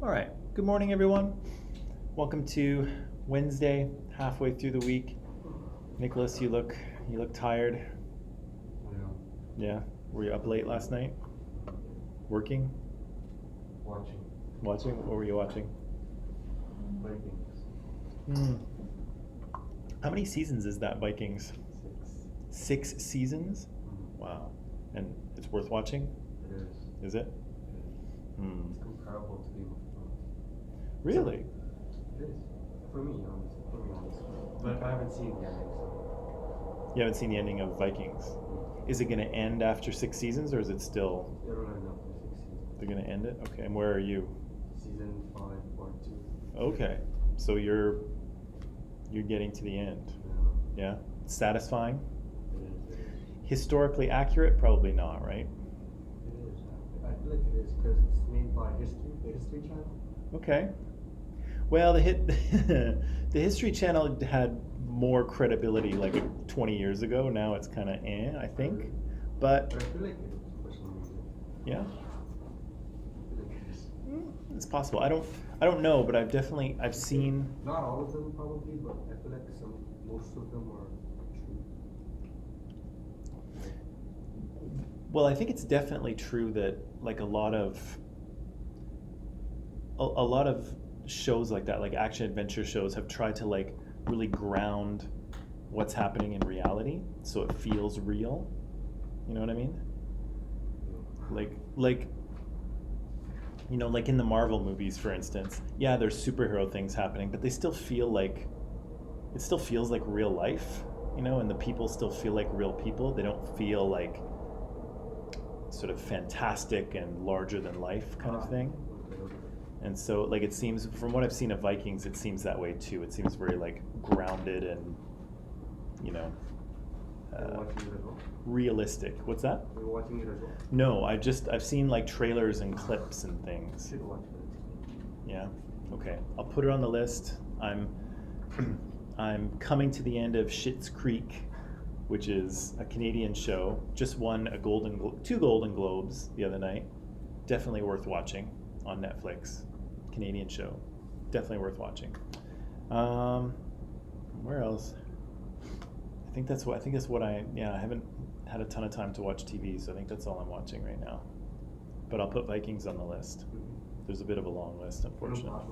All right. Good morning, everyone. Welcome to Wednesday, halfway through the week. Nicholas, you look tired. Yeah. Were you up late last night? Working? Watching. Watching? What were you watching? Vikings. How many seasons is that, Vikings? 6. 6 seasons? Wow. And it's worth watching? It is. Is it? It's comparable to Game of Thrones. Really? It is. For me, honestly. But I haven't seen the ending, so. You haven't seen the ending of Vikings? Is it going to end after 6 seasons, or is it still? It'll end after 6 seasons. They're going to end it? Okay. And where are you? Season 5, part 2. Okay. So you're getting to the end. Yeah. Yeah? Satisfying? It is. Historically accurate? Probably not, right? It is. I feel like it is because it's made by the History Channel. Okay. Well, the History Channel had more credibility like 20 years ago. Now it's kind of I think. But I feel like it is for some reason. yeah, I feel like it is. it's possible. I don't know, but I've seen. Not all of them probably, but I feel like most of them are true. Well, I think it's definitely true that like a lot of shows like that, like action adventure shows, have tried to like really ground what's happening in reality, so it feels real. You know what I mean? Like you know, like in the Marvel movies, for instance. Yeah, there's superhero things happening, but they still feel like it still feels like real life, you know, and the people still feel like real people. They don't feel like sort of fantastic and larger than life kind of thing. And so, like, it seems, from what I've seen of Vikings, it seems that way too. It seems very like grounded and, you know, Watching it as well? realistic. What's that? You're watching it as well? No, I've seen like trailers and clips and things. Should watch it. Yeah. Okay. I'll put it on the list. I'm coming to the end of Schitt's Creek, which is a Canadian show. Just won two Golden Globes the other night. Definitely worth watching on Netflix. Canadian show. Definitely worth watching. Where else? I think that's what I haven't had a ton of time to watch TV, so I think that's all I'm watching right now. But I'll put Vikings on the list. There's a bit of a long list, unfortunately.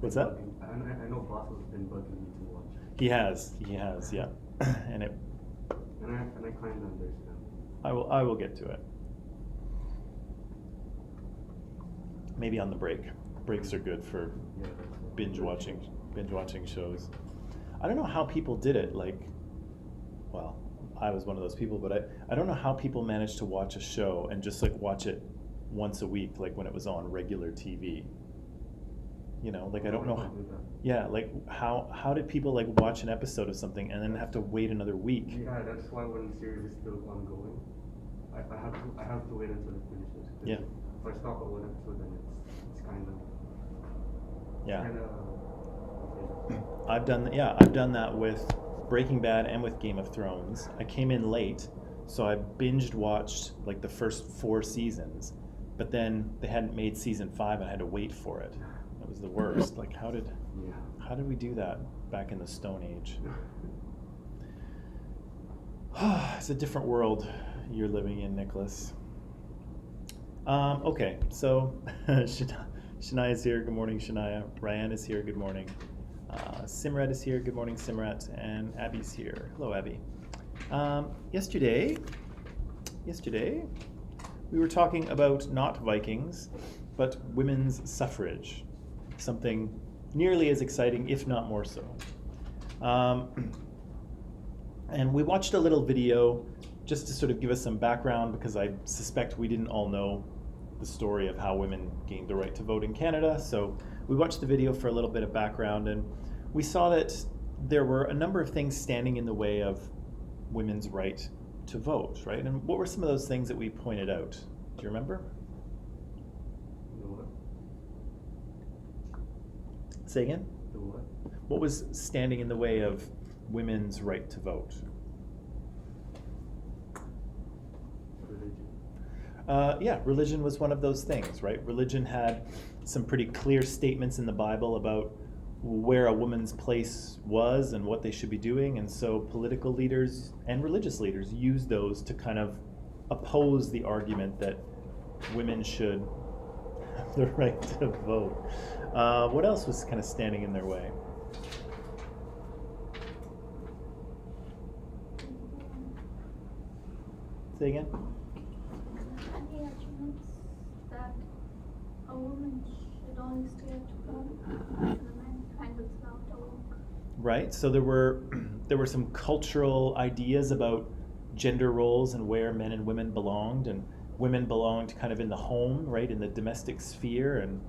What's that? I know Bossel's been bugging me to watch. He has, yeah. And I kind of understand. I will get to it. Maybe on the break. Breaks are good for binge watching shows. I don't know how people did it. Like, well, I was one of those people, but I don't know how people managed to watch a show and just like watch it once a week, like when it was on regular TV. You know, like I don't know. Yeah, like how did people like watch an episode of something and then have to wait another week? Yeah, that's why when the series is still ongoing, I have to wait until it finishes. Yeah. If I stop at one episode, then it's kind of. Yeah. Okay. I've done that with Breaking Bad and with Game of Thrones. I came in late, so I binged watched like the first 4 seasons, but then they hadn't made season 5 and I had to wait for it. It was the worst. Like how did we do that back in the Stone Age? It's a different world you're living in, Nicholas. Okay, so Shania is here. Good morning, Shania. Ryan is here. Good morning. Simrat is here. Good morning, Simrat. And Abby's here. Hello, Abby. Yesterday, we were talking about not Vikings, but women's suffrage. Something nearly as exciting, if not more so. And we watched a little video just to sort of give us some background, because I suspect we didn't all know the story of how women gained the right to vote in Canada. So we watched the video for a little bit of background, and we saw that there were a number of things standing in the way of women's right to vote, right? And what were some of those things that we pointed out? Do you remember? Say again? The what? What was standing in the way of women's right to vote? Religion. Yeah, religion was one of those things, right? Religion had some pretty clear statements in the Bible about where a woman's place was and what they should be doing, and so political leaders and religious leaders used those to kind of oppose the argument that women should have the right to vote. What else was kind of standing in their way? Say again? Any arguments that a woman should only stay at home and a man kind of out to work? Right. So there were some cultural ideas about gender roles and where men and women belonged, and women belonged kind of in the home, right, in the domestic sphere, and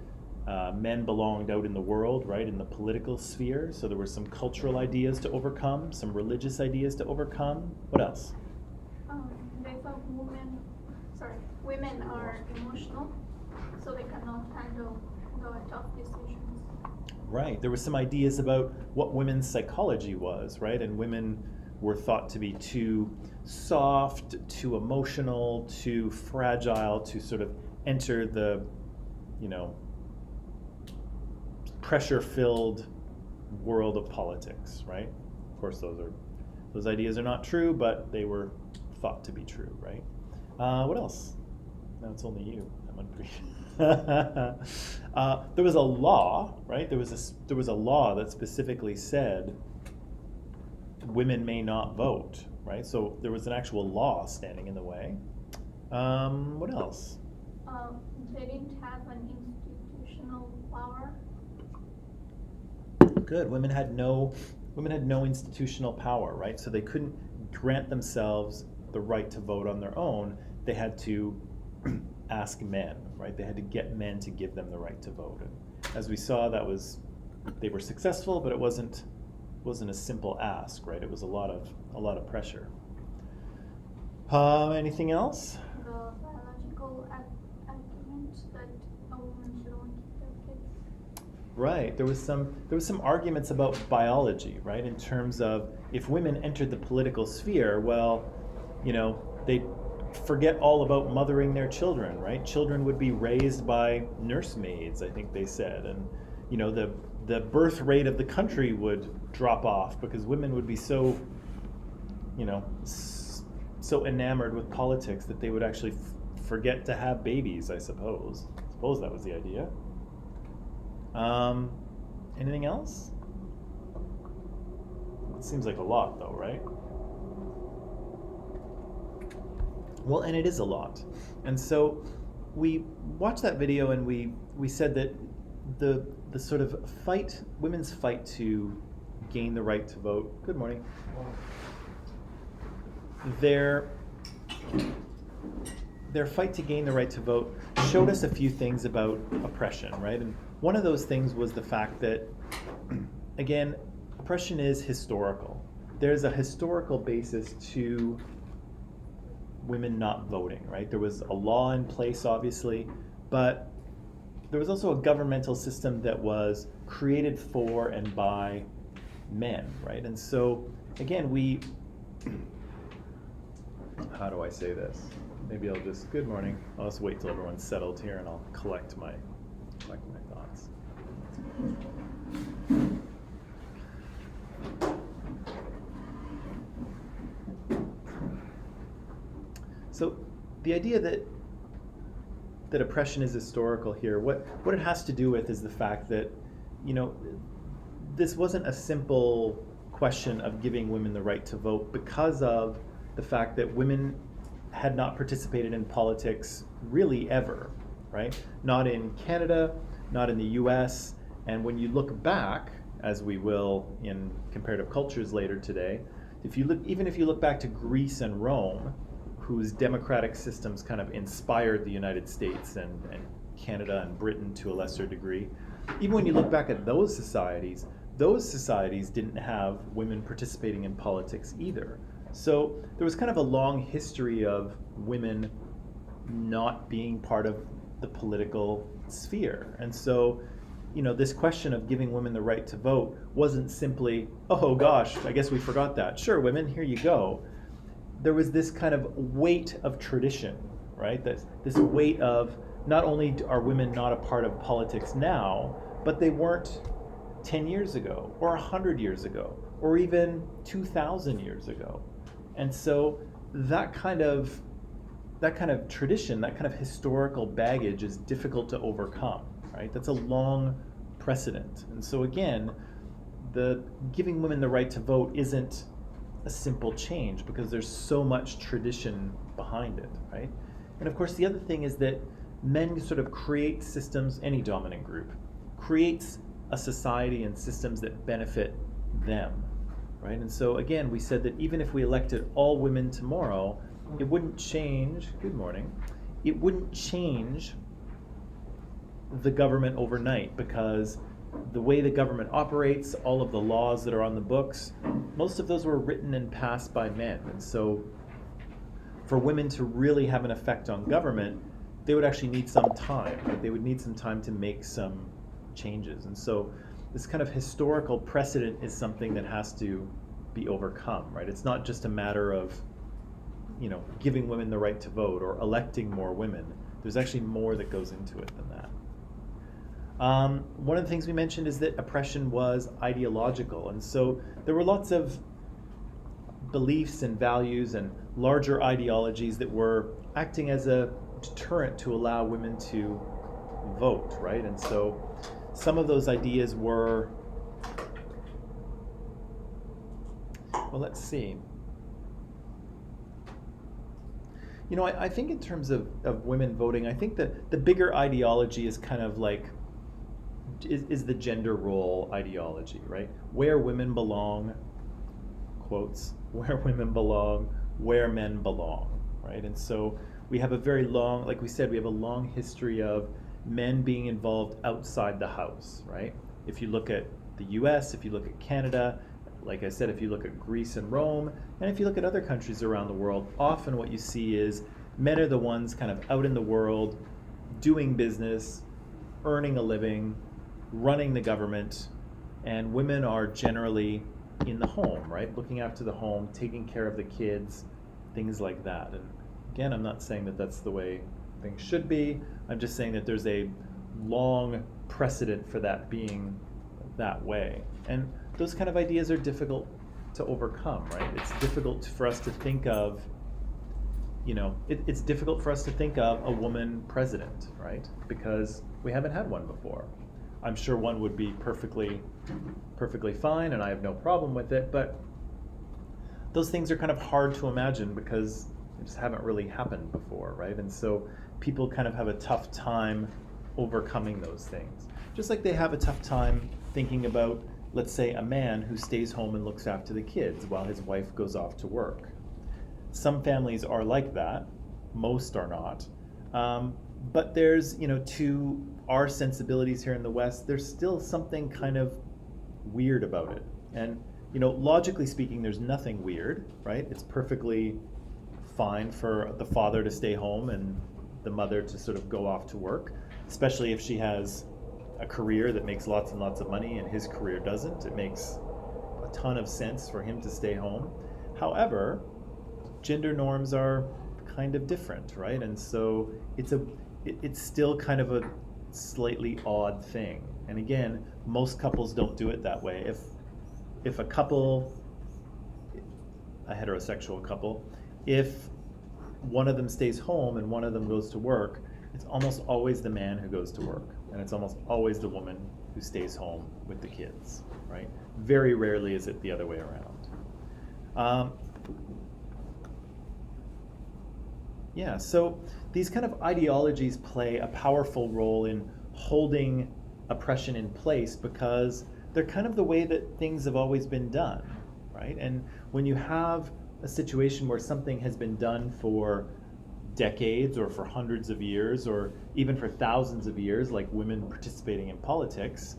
men belonged out in the world, right, in the political sphere. So there were some cultural ideas to overcome, some religious ideas to overcome. What else? They thought women are emotional, so they cannot handle the tough decisions. Right. There were some ideas about what women's psychology was, right? And women were thought to be too soft, too emotional, too fragile to sort of enter the, pressure-filled world of politics, right? Of course, those ideas are not true, but they were thought to be true, right? What else? No, it's only you. I'm unappreciated. There was a law, right? There was a law that specifically said women may not vote, right? So there was an actual law standing in the way. What else? They didn't have an institutional power. Good. Women had no institutional power, right? So they couldn't grant themselves the right to vote on their own. They had to ask men, right? They had to get men to give them the right to vote. And as we saw, they were successful, but it wasn't a simple ask, right? It was a lot of pressure. Anything else? The biological argument that a woman should only keep their kids. Right. There was some arguments about biology, right? In terms of if women entered the political sphere, well, they'd forget all about mothering their children, right? Children would be raised by nursemaids, I think they said, and the birth rate of the country would drop off because women would be so enamored with politics that they would actually forget to have babies, I suppose. I suppose that was the idea. Anything else? It seems like a lot, though, right? Well, and it is a lot. And so we watched that video and we said that the sort of women's fight to gain the right to vote. Good morning. Their fight to gain the right to vote showed us a few things about oppression, right? And one of those things was the fact that, again, oppression is historical. There's a historical basis to women not voting, right? There was a law in place, obviously, but there was also a governmental system that was created for and by men, right? And so, again, how do I say this? Maybe I'll just, good morning. I'll just wait till everyone's settled here and I'll collect my thoughts. So the idea that oppression is historical here, what it has to do with is the fact that, this wasn't a simple question of giving women the right to vote because of the fact that women had not participated in politics really ever, right? Not in Canada, not in the US, and when you look back, as we will in comparative cultures later today, even if you look back to Greece and Rome, whose democratic systems kind of inspired the United States and Canada and Britain to a lesser degree, even when you look back at those societies didn't have women participating in politics either. So there was kind of a long history of women not being part of the political sphere. And so, this question of giving women the right to vote wasn't simply, oh gosh, I guess we forgot that. Sure, women, here you go. There was this kind of weight of tradition right? This weight of not only are women not a part of politics now, but they weren't 10 years ago, or 100 years ago, or even 2,000 years ago. And so that kind of tradition, that kind of historical baggage is difficult to overcome, right? That's a long precedent. And so again, the giving women the right to vote isn't a simple change because there's so much tradition behind it, right? And of course, the other thing is that men sort of create systems, any dominant group creates a society and systems that benefit them, right? And so again, we said that even if we elected all women tomorrow, it wouldn't change, good morning, it wouldn't change the government overnight, because the way the government operates, all of the laws that are on the books, most of those were written and passed by men. And so for women to really have an effect on government, they would actually need some time. Right? They would need some time to make some changes. And so this kind of historical precedent is something that has to be overcome, right? It's not just a matter of, you know, giving women the right to vote or electing more women. There's actually more that goes into it than that. One of the things we mentioned is that oppression was ideological, and so there were lots of beliefs and values and larger ideologies that were acting as a deterrent to allow women to vote, right? And so some of those ideas were, well, let's see. You know, I think in terms of women voting, I think that the bigger ideology is kind of like, is the gender role ideology, right? Where women belong, quotes, where women belong, where men belong, right? And so we have a very long, like we said, we have a long history of men being involved outside the house, right? If you look at the US, if you look at Canada, like I said, if you look at Greece and Rome, and if you look at other countries around the world, often what you see is men are the ones kind of out in the world, doing business, earning a living, running the government, and women are generally in the home, right? Looking after the home, taking care of the kids, things like that. And again, I'm not saying that that's the way things should be. I'm just saying that there's a long precedent for that being that way. And those kind of ideas are difficult to overcome, right? It's difficult for us to think of, you know, it's difficult for us to think of a woman president, right? Because we haven't had one before. I'm sure one would be perfectly fine, and I have no problem with it, but those things are kind of hard to imagine because they just haven't really happened before, right? And so people kind of have a tough time overcoming those things. Just like they have a tough time thinking about, let's say, a man who stays home and looks after the kids while his wife goes off to work. Some families are like that, most are not. But there's, you know, to our sensibilities here in the West, there's still something kind of weird about it. And, you know, logically speaking, there's nothing weird, right? It's perfectly fine for the father to stay home and the mother to sort of go off to work, especially if she has a career that makes lots and lots of money and his career doesn't. It makes a ton of sense for him to stay home. However, gender norms are kind of different, right? And so it's still kind of a slightly odd thing. And again, most couples don't do it that way. If a couple, a heterosexual couple, if one of them stays home and one of them goes to work, it's almost always the man who goes to work, and it's almost always the woman who stays home with the kids, right? Very rarely is it the other way around. Yeah, so these kind of ideologies play a powerful role in holding oppression in place because they're kind of the way that things have always been done, right? And when you have a situation where something has been done for decades or for hundreds of years or even for thousands of years, like women participating in politics,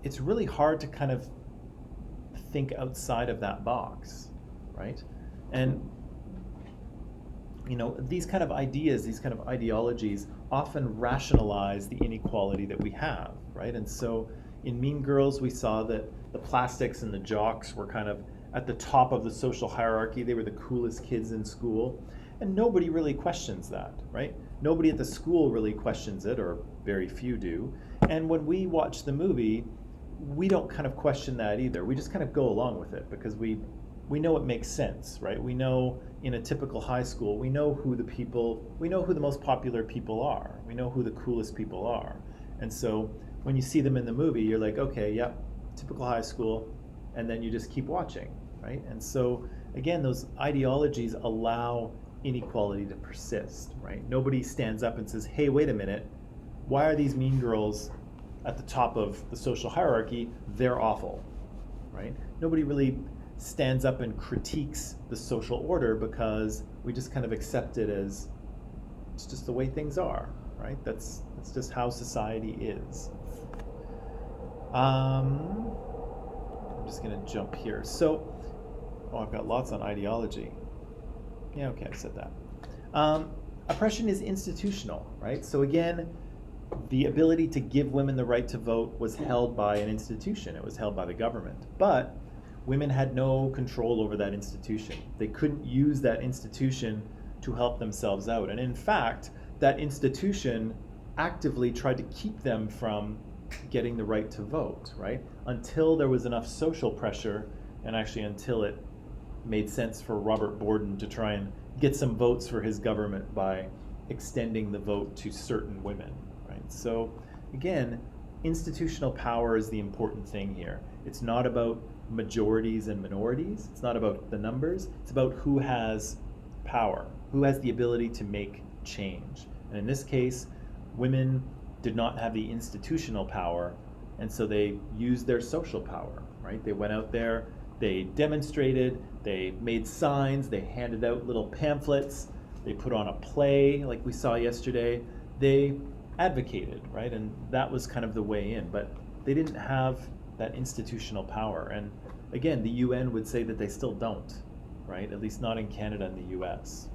it's really hard to kind of think outside of that box, right? And you know, these kind of ideas, these kind of ideologies often rationalize the inequality that we have, right? And so in Mean Girls, we saw that the plastics and the jocks were kind of at the top of the social hierarchy. They were the coolest kids in school. And nobody really questions that, right? Nobody at the school really questions it, or very few do. And when we watch the movie, we don't kind of question that either. We just kind of go along with it because we know it makes sense, right? We know in a typical high school, we know who the most popular people are. We know who the coolest people are. And so when you see them in the movie, you're like, okay, yep, typical high school, and then you just keep watching, right? And so again, those ideologies allow inequality to persist, right? Nobody stands up and says, hey, wait a minute, why are these mean girls at the top of the social hierarchy? They're awful, right? Nobody really stands up and critiques the social order because we just kind of accept it as it's just the way things are, right? That's just how society is. I'm just going to jump here. So, I've got lots on ideology. Yeah, okay, I said that. Oppression is institutional, right? So again, the ability to give women the right to vote was held by an institution. It was held by the government. But women had no control over that institution. They couldn't use that institution to help themselves out. And in fact, that institution actively tried to keep them from getting the right to vote, right? Until there was enough social pressure, and actually until it made sense for Robert Borden to try and get some votes for his government by extending the vote to certain women, right? So again, institutional power is the important thing here. It's not about majorities and minorities. It's not about the numbers. It's about who has power, who has the ability to make change. And in this case, women did not have the institutional power, and so they used their social power, right? They went out there, they demonstrated, they made signs, they handed out little pamphlets, they put on a play like we saw yesterday. They advocated, right? And that was kind of the way in, but they didn't have that institutional power. And again, the UN would say that they still don't, right? At least not in Canada and the US.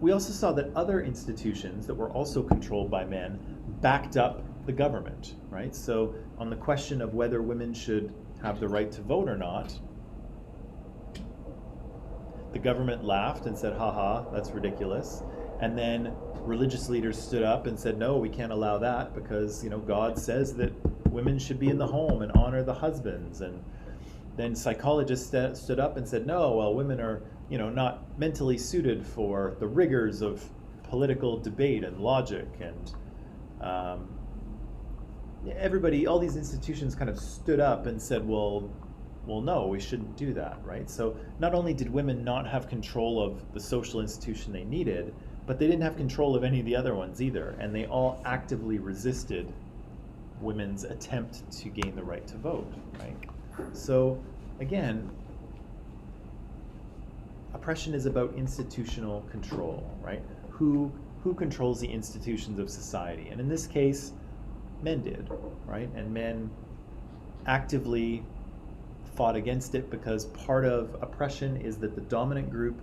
We also saw that other institutions that were also controlled by men backed up the government, right? So on the question of whether women should have the right to vote or not, the government laughed and said, haha, that's ridiculous. And then religious leaders stood up and said, no, we can't allow that because, God says that women should be in the home and honor the husbands. And then psychologists stood up and said, no, well, women are, not mentally suited for the rigors of political debate and logic. And everybody, all these institutions kind of stood up and said, well, no, we shouldn't do that, right? So not only did women not have control of the social institution they needed, but they didn't have control of any of the other ones either, and they all actively resisted women's attempt to gain the right to vote, right? So again, oppression is about institutional control, right? Who controls the institutions of society? And in this case, men did, right? And men actively fought against it because part of oppression is that the dominant group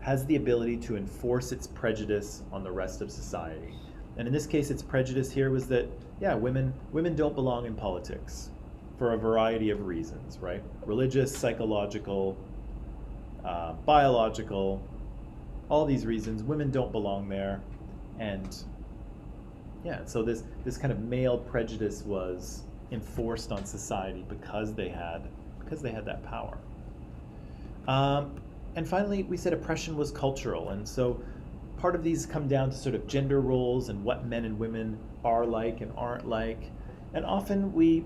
has the ability to enforce its prejudice on the rest of society. And in this case, its prejudice here was that, yeah, women don't belong in politics for a variety of reasons, right? Religious, psychological, biological, all these reasons, women don't belong there. And yeah, so this kind of male prejudice was enforced on society because they had that power. And finally, we said oppression was cultural, and so part of these come down to sort of gender roles and what men and women are like and aren't like. And often we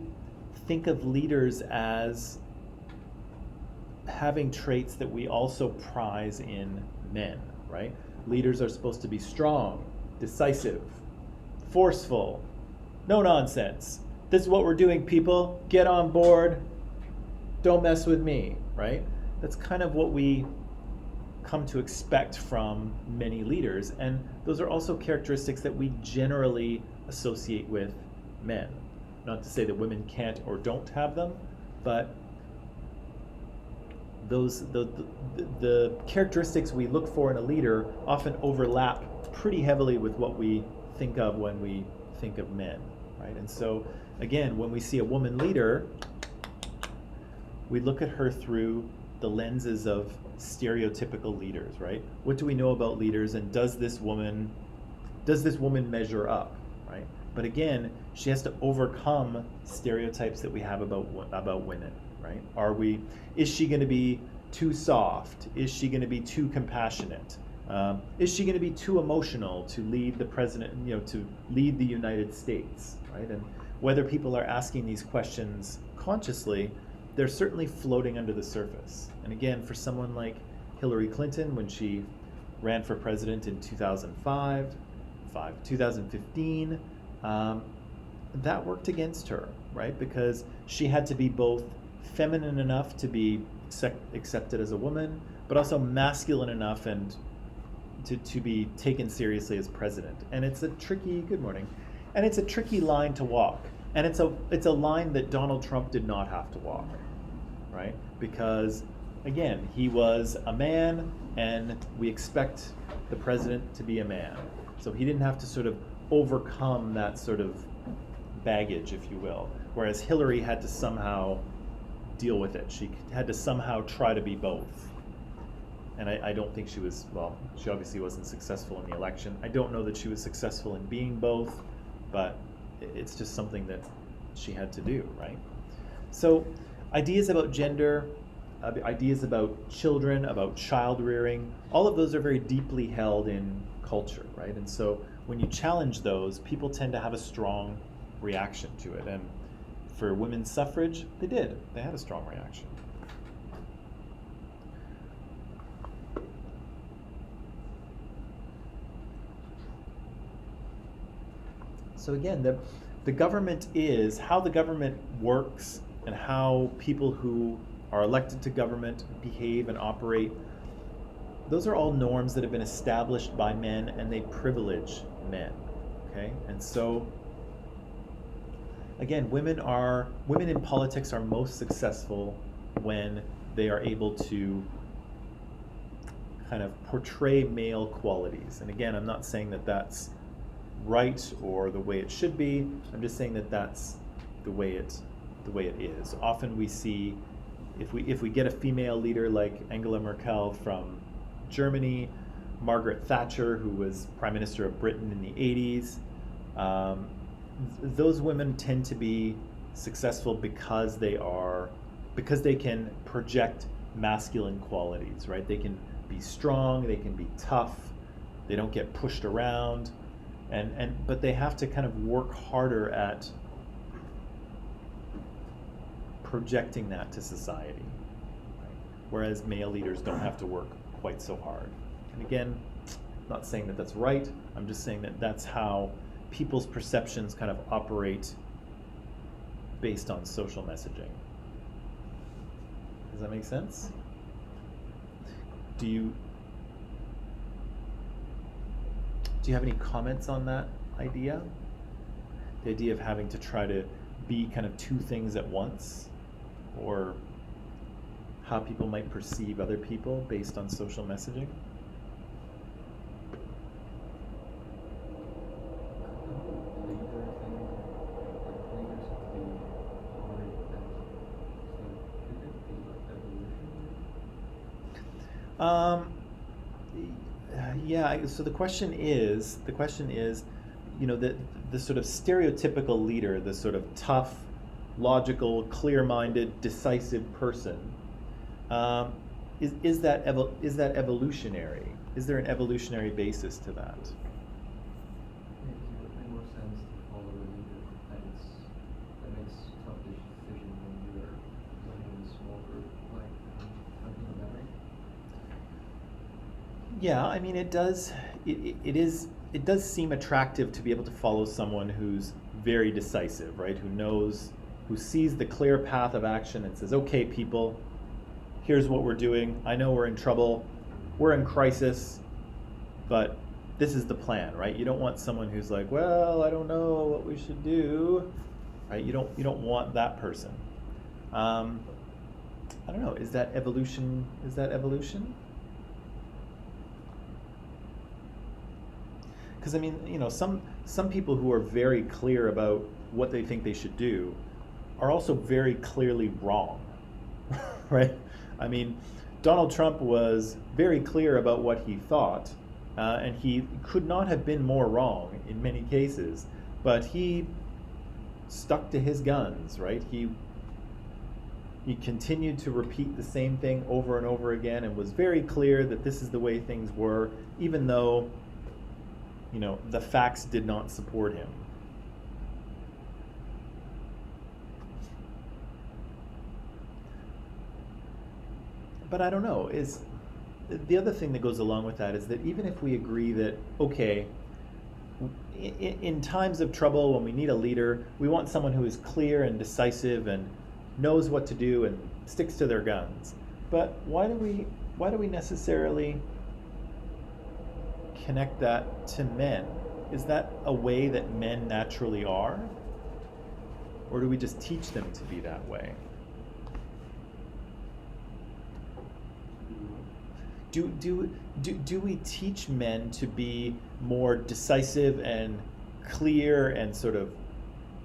think of leaders as having traits that we also prize in men, right? Leaders are supposed to be strong, decisive, forceful, no nonsense. This is what we're doing, people. Get on board. Don't mess with me, right? That's kind of what we come to expect from many leaders, and those are also characteristics that we generally associate with men. Not to say that women can't or don't have them, but the characteristics we look for in a leader often overlap pretty heavily with what we think of when we think of men, right? And so again, when we see a woman leader, we look at her through the lenses of stereotypical leaders, right? What do we know about leaders, and does this woman measure up, right? But again, she has to overcome stereotypes that we have about women, right? Is she going to be too soft? Is she going to be too compassionate? Is she going to be too emotional to lead the president, to lead the United States, right? And whether people are asking these questions consciously, they're certainly floating under the surface. And again, for someone like Hillary Clinton, when she ran for president in 2015, that worked against her, right? Because she had to be both feminine enough to be accepted as a woman, but also masculine enough and to be taken seriously as president. And it's a tricky, good morning, and it's a tricky line to walk. And it's a line that Donald Trump did not have to walk, right? Because again, he was a man, and we expect the president to be a man. So he didn't have to sort of overcome that sort of baggage, if you will. Whereas Hillary had to somehow deal with it. She had to somehow try to be both. And I don't think she was, well, she obviously wasn't successful in the election. I don't know that she was successful in being both, but it's just something that she had to do, right? So ideas about gender, ideas about children, about child rearing, all of those are very deeply held in culture, right? And so when you challenge those, people tend to have a strong reaction to it. And for women's suffrage, they did. They had a strong reaction. So again, the government is, how the government works and how people who are elected to government behave and operate, those are all norms that have been established by men, and they privilege men, okay? And so, again, women in politics are most successful when they are able to kind of portray male qualities. And again, I'm not saying that that's right or the way it should be. I'm just saying that that's the way it is. Often we see, if we get a female leader like Angela Merkel from Germany, Margaret Thatcher, who was Prime Minister of Britain in the 80s, those women tend to be successful because they can project masculine qualities, right? They can be strong, they can be tough, they don't get pushed around, but they have to kind of work harder at projecting that to society, right? Whereas male leaders don't have to work quite so hard. And again, I'm not saying that that's right, I'm just saying that that's how people's perceptions kind of operate based on social messaging. Does that make sense? Do you have any comments on that idea? The idea of having to try to be kind of two things at once, or how people might perceive other people based on social messaging? Yeah, so the question is, the sort of stereotypical leader, the sort of tough, logical, clear-minded, decisive person, is that evolutionary? Is there an evolutionary basis to that? It would make more sense to follow a leader that makes tough decisions when you're running in a small group, like something like that, right? Yeah, I mean, it does seem attractive to be able to follow someone who's very decisive, right? Who sees the clear path of action and says, okay, people, here's what we're doing. I know we're in trouble. We're in crisis, but this is the plan, right? You don't want someone who's like, well, I don't know what we should do, right? You don't want that person. I don't know, is that evolution? Because I mean, some people who are very clear about what they think they should do are also very clearly wrong, right? I mean, Donald Trump was very clear about what he thought, and he could not have been more wrong in many cases, but he stuck to his guns, right? He continued to repeat the same thing over and over again and was very clear that this is the way things were, even though, the facts did not support him. But I don't know, the other thing that goes along with that is that even if we agree that, okay, in times of trouble, when we need a leader, we want someone who is clear and decisive and knows what to do and sticks to their guns. But why do we necessarily connect that to men? Is that a way that men naturally are? Or do we just teach them to be that way? Do we teach men to be more decisive and clear and sort of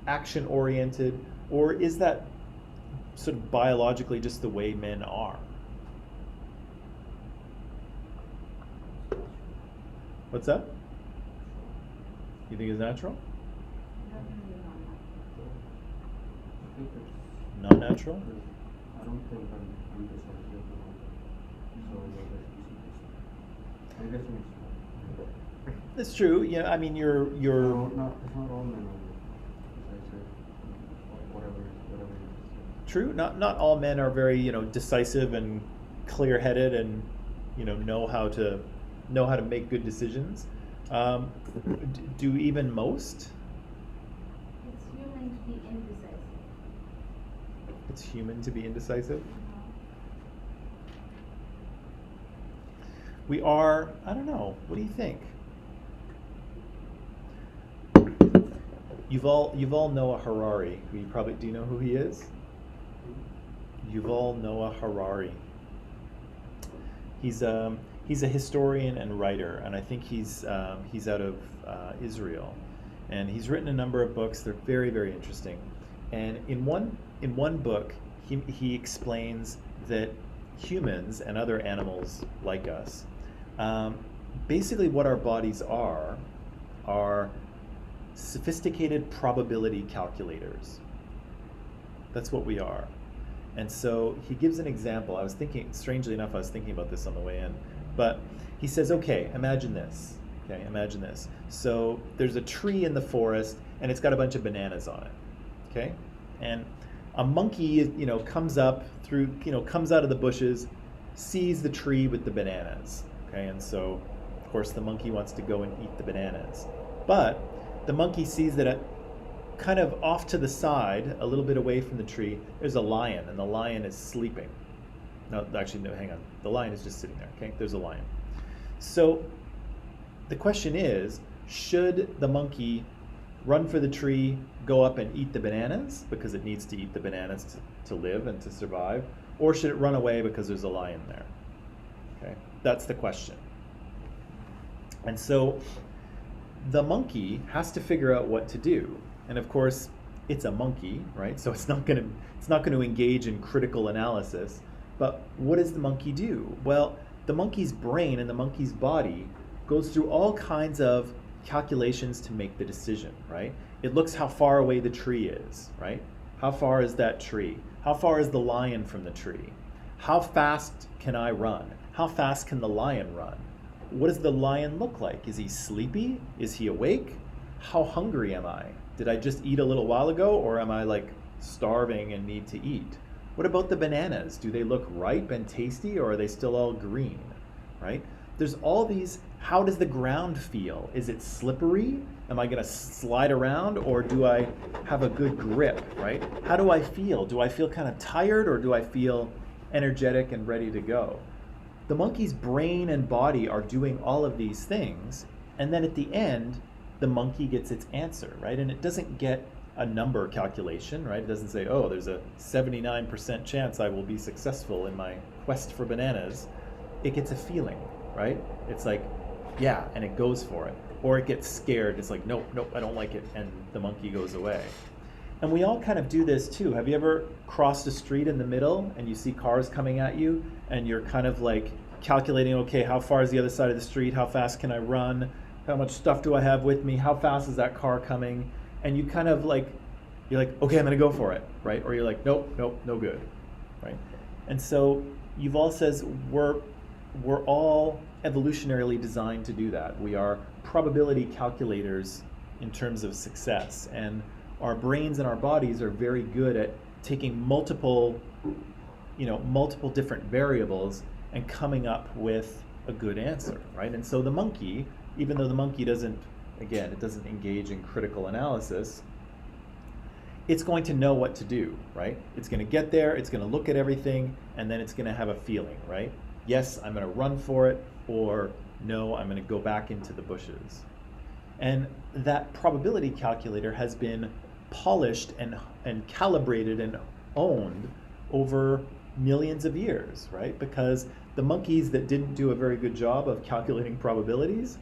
action-oriented? Or is that sort of biologically just the way men are? What's that? You think it's natural? Not natural? I don't think I'm decisive. So I'm guessing it's That's true. Yeah, I mean, you're. it's not all men are decisive. Whatever it is. True. Not all men are very decisive and clear-headed and know how to make good decisions. Do even most? It's human to be indecisive. It's human to be indecisive. We are. I don't know. What do you think? Yuval Noah Harari. Do you know who he is? Yuval Noah Harari. He's a historian and writer, and I think he's out of Israel, and he's written a number of books. They're very, very interesting. And in one book, he explains that humans and other animals like us, basically what our bodies are sophisticated probability calculators. That's what we are. And so he gives an example. Strangely enough, I was thinking about this on the way in. But he says, okay, imagine this. Okay, imagine this. So there's a tree in the forest, and it's got a bunch of bananas on it. Okay, and a monkey, comes up comes out of the bushes, sees the tree with the bananas. Okay, and so of course the monkey wants to go and eat the bananas, but the monkey sees that kind of off to the side, a little bit away from the tree, there's a lion, and the lion is sleeping. No, actually, no, hang on. The lion is just sitting there, okay? There's a lion. So the question is, should the monkey run for the tree, go up and eat the bananas, because it needs to eat the bananas to live and to survive, or should it run away because there's a lion there? Okay, that's the question. And so the monkey has to figure out what to do. And of course, it's a monkey, right? So it's not going to engage in critical analysis. But what does the monkey do? Well, the monkey's brain and the monkey's body goes through all kinds of calculations to make the decision, right? It looks how far away the tree is, right? How far is that tree? How far is the lion from the tree? How fast can I run? How fast can the lion run? What does the lion look like? Is he sleepy? Is he awake? How hungry am I? Did I just eat a little while ago, or am I starving and need to eat? What about the bananas? Do they look ripe and tasty, or are they still all green, right? There's all these, how does the ground feel? Is it slippery? Am I gonna slide around, or do I have a good grip, right? How do I feel? Do I feel kind of tired, or do I feel energetic and ready to go? The monkey's brain and body are doing all of these things, and then at the end, the monkey gets its answer, right? And it doesn't get a number calculation, right? It doesn't say, oh, there's a 79% chance I will be successful in my quest for bananas. It gets a feeling, right? It's like, yeah, and it goes for it. Or it gets scared. It's like, nope, I don't like it, and the monkey goes away. And we all kind of do this too. Have you ever crossed a street in the middle and you see cars coming at you and you're kind of like calculating, okay, how far is the other side of the street? How fast can I run? How much stuff do I have with me? How fast is that car coming? And you kind of like, you're like, okay, I'm gonna go for it, right? Or you're like, nope, no good, right? And so Yuval says we're all evolutionarily designed to do that. We are probability calculators in terms of success, and our brains and our bodies are very good at taking multiple different variables and coming up with a good answer, right? And so the monkey, even though the monkey doesn't engage in critical analysis, it's going to know what to do, right? It's going to get there, it's going to look at everything, and then it's going to have a feeling, right? Yes, I'm going to run for it, or no, I'm going to go back into the bushes. And that probability calculator has been polished and calibrated and owned over millions of years, right? Because the monkeys that didn't do a very good job of calculating probabilities,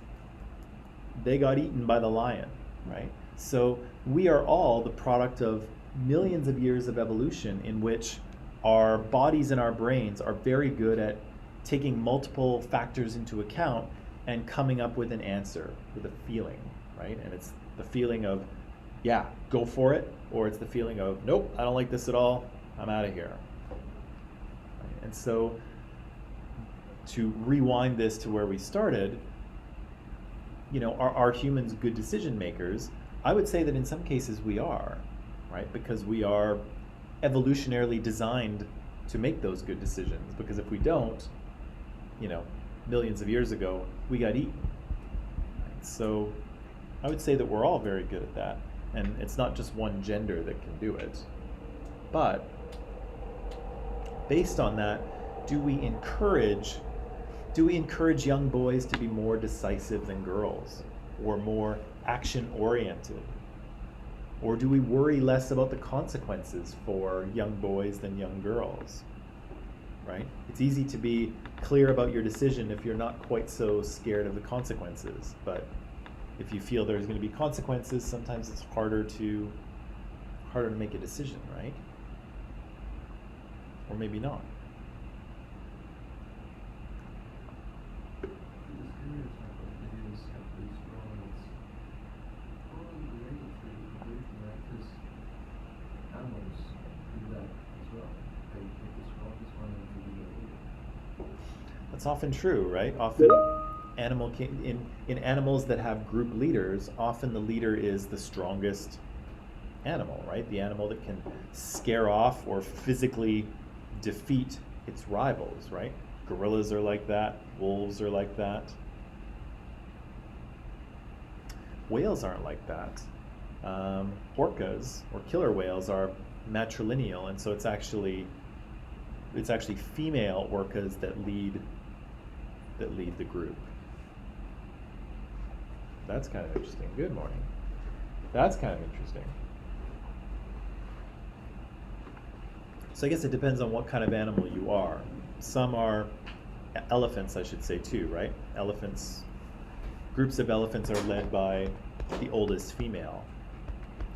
they got eaten by the lion, right? So we are all the product of millions of years of evolution in which our bodies and our brains are very good at taking multiple factors into account and coming up with an answer, with a feeling, right? And it's the feeling of, yeah, go for it, or it's the feeling of, nope, I don't like this at all, I'm out of here. Right? And so to rewind this to where we started, are humans good decision makers? I would say that in some cases we are, right? Because we are evolutionarily designed to make those good decisions. Because if we don't, millions of years ago, we got eaten. Right? So I would say that we're all very good at that. And it's not just one gender that can do it. But based on that, do we encourage young boys to be more decisive than girls, or more action-oriented? Or do we worry less about the consequences for young boys than young girls? Right? It's easy to be clear about your decision if you're not quite so scared of the consequences. But if you feel there's going to be consequences, sometimes it's harder to make a decision, right? Or maybe not. That's often true, right? Often in animals that have group leaders, often the leader is the strongest animal, right? The animal that can scare off or physically defeat its rivals, right? Gorillas are like that, wolves are like that. Whales aren't like that. Orcas or killer whales are matrilineal, and so it's actually female orcas that lead the group. That's kind of interesting. Good morning. That's kind of interesting. So I guess it depends on what kind of animal you are. Some are elephants, I should say, too, right? Groups of elephants are led by the oldest female,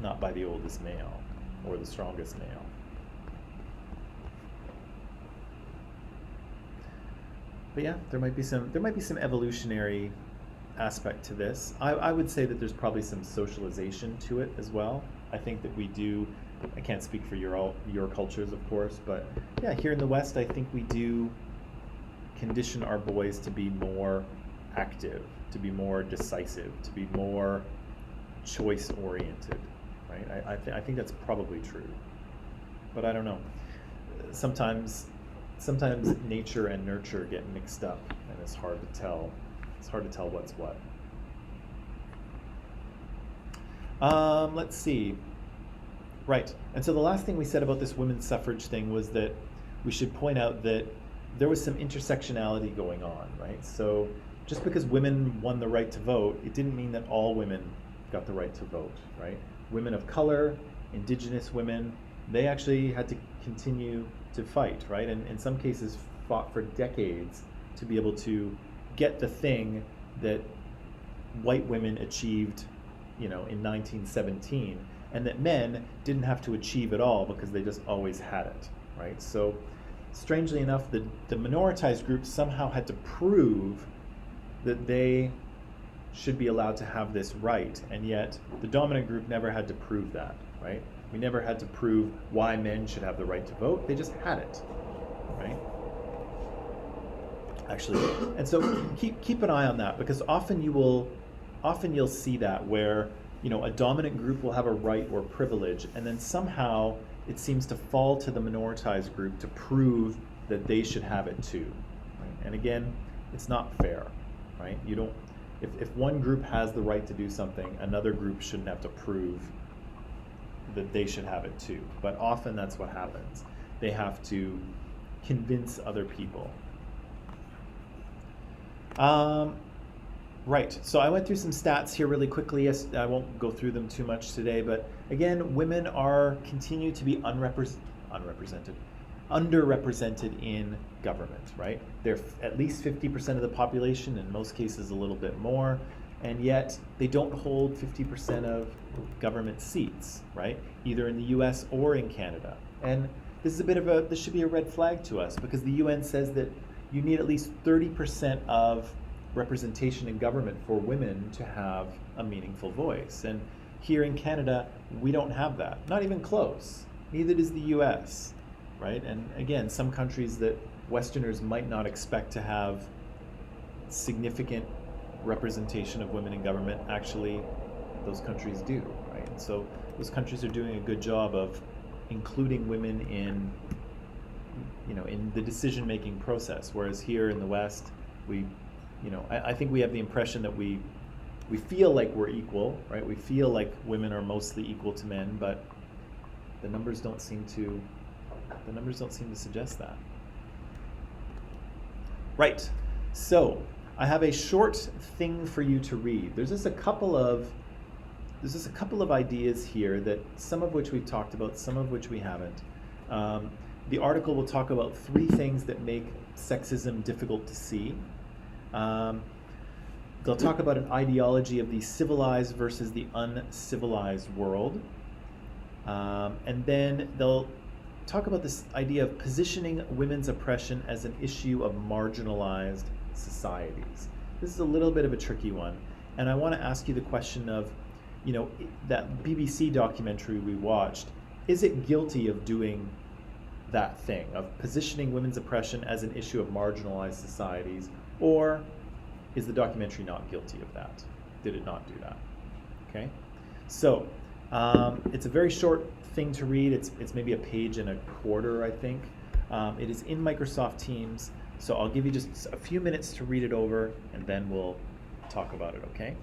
not by the oldest male or the strongest male. But yeah, there might be some evolutionary aspect to this. I would say that there's probably some socialization to it as well. I think that we do. I can't speak for your cultures, of course, but yeah, here in the West, I think we do condition our boys to be more active, to be more decisive, to be more choice-oriented, right? I think that's probably true, but I don't know. Sometimes nature and nurture get mixed up, and it's hard to tell. It's hard to tell what's what. Let's see. Right, and so the last thing we said about this women's suffrage thing was that we should point out that there was some intersectionality going on, right? So just because women won the right to vote, it didn't mean that all women got the right to vote, right? Women of color, indigenous women, they actually had to continue to fight, right? And in some cases fought for decades to be able to get the thing that white women achieved, in 1917. and that men didn't have to achieve it all because they just always had it, right? So strangely enough, the minoritized groups somehow had to prove that they should be allowed to have this right, and yet the dominant group never had to prove that, right? We never had to prove why men should have the right to vote. They just had it, right? Actually, and so keep an eye on that, because often you'll see that where, you know, a dominant group will have a right or privilege, and then somehow it seems to fall to the minoritized group to prove that they should have it too, right? And again, it's not fair, right? You don't, if one group has the right to do something, another group shouldn't have to prove that they should have it too. But often that's what happens. They have to convince other people. Right, so I went through some stats here really quickly. I won't go through them too much today, but again, women continue to be underrepresented in government, right? They're at least 50% of the population, in most cases a little bit more, and yet they don't hold 50% of government seats, right? Either in the US or in Canada. And this should be a red flag to us, because the UN says that you need at least 30% of representation in government for women to have a meaningful voice. And here in Canada, we don't have that, not even close. Neither does the US, right? And again, some countries that Westerners might not expect to have significant representation of women in government, actually those countries do, right? And so those countries are doing a good job of including women in, you know, in the decision-making process, whereas here in the West, I think we have the impression that we feel like we're equal, right? We feel like women are mostly equal to men, but the numbers don't seem to suggest that. Right. So I have a short thing for you to read. There's just a couple of ideas here, that some of which we've talked about, some of which we haven't. The article will talk about 3 things that make sexism difficult to see. They'll talk about an ideology of the civilized versus the uncivilized world. And then they'll talk about this idea of positioning women's oppression as an issue of marginalized societies. This is a little bit of a tricky one. And I want to ask you the question of, you know, that BBC documentary we watched, is it guilty of doing that thing, of positioning women's oppression as an issue of marginalized societies, or is the documentary not guilty of that? Did it not do that? Okay, so it's a very short thing to read. It's maybe a page and a quarter, I think. It is in Microsoft Teams, so I'll give you just a few minutes to read it over, and then we'll talk about it, okay?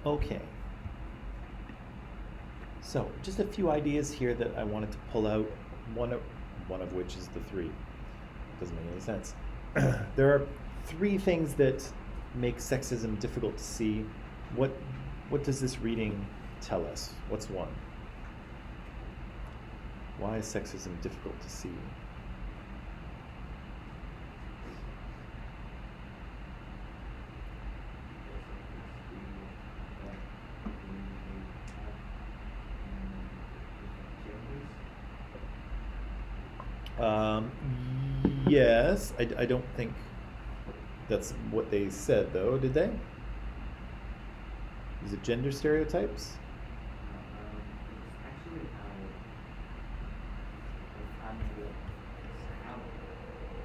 Okay. So, just a few ideas here that I wanted to pull out, one of which is the three. Doesn't make any sense. There are three things that make sexism difficult to see. What does this reading tell us? What's one? Why is sexism difficult to see? Yes, I don't think that's what they said, though, did they? Is it gender stereotypes? It's actually how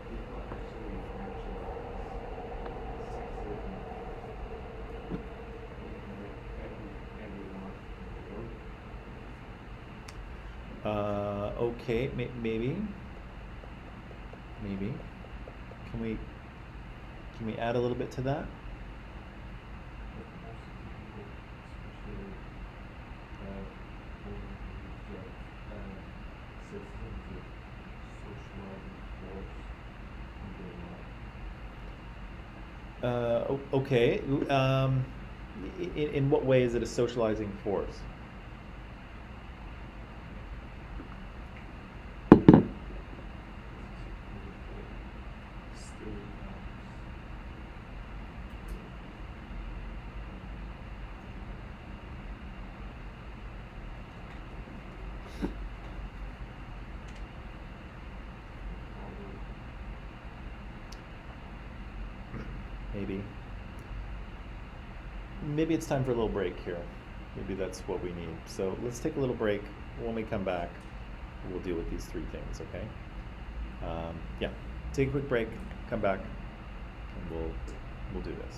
people actually marginalize sexism in everyone in the world. Okay, maybe. Can we add a little bit to that? But most people, especially women who get sexism is a socializing force in their life. Okay. In what way is it a socializing force? Maybe it's time for a little break here. Maybe that's what we need. So let's take a little break. When we come back, we'll deal with these three things, okay? Yeah, take a quick break, come back, and we'll do this.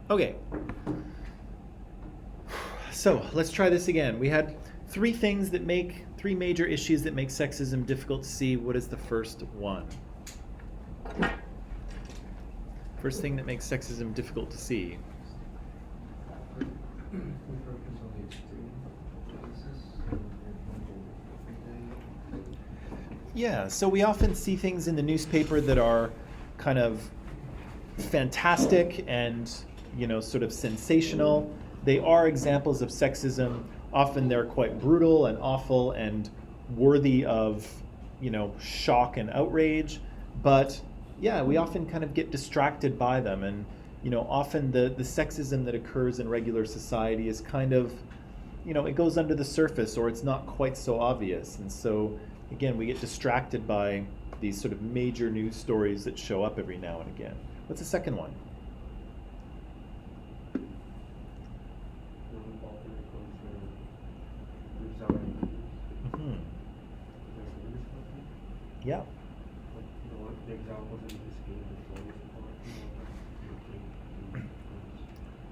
Okay. So let's try this again. We had three major issues that make sexism difficult to see. What is the first one? First thing that makes sexism difficult to see. We focus on the extreme cases, so everyday. Yeah, so we often see things in the newspaper that are kind of fantastic and, sort of sensational. They are examples of sexism. Often they're quite brutal and awful and worthy of, shock and outrage. But yeah, we often kind of get distracted by them. And, often the sexism that occurs in regular society is kind of, it goes under the surface, or it's not quite so obvious. And so, again, we get distracted by these sort of major news stories that show up every now and again. What's the second one? Mm-hmm. Yeah.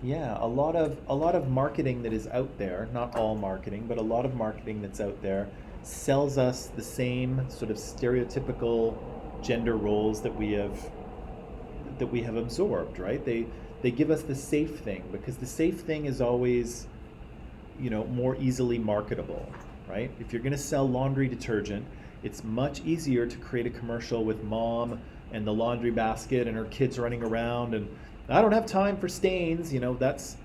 Yeah, a lot of marketing that is out there, not all marketing, but a lot of marketing that's out there sells us the same sort of stereotypical gender roles that we have absorbed, right? They give us the safe thing, because the safe thing is always, more easily marketable, right? If you're going to sell laundry detergent, it's much easier to create a commercial with mom and the laundry basket and her kids running around and I don't have time for stains, that's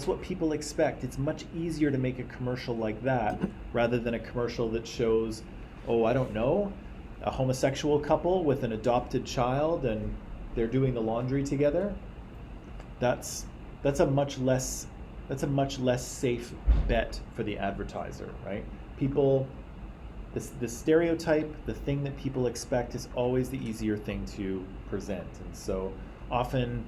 what people expect. It's much easier to make a commercial like that rather than a commercial that shows, I don't know, a homosexual couple with an adopted child and they're doing the laundry together. That's a much less safe bet for the advertiser, right? People, the stereotype, the thing that people expect is always the easier thing to present. And so often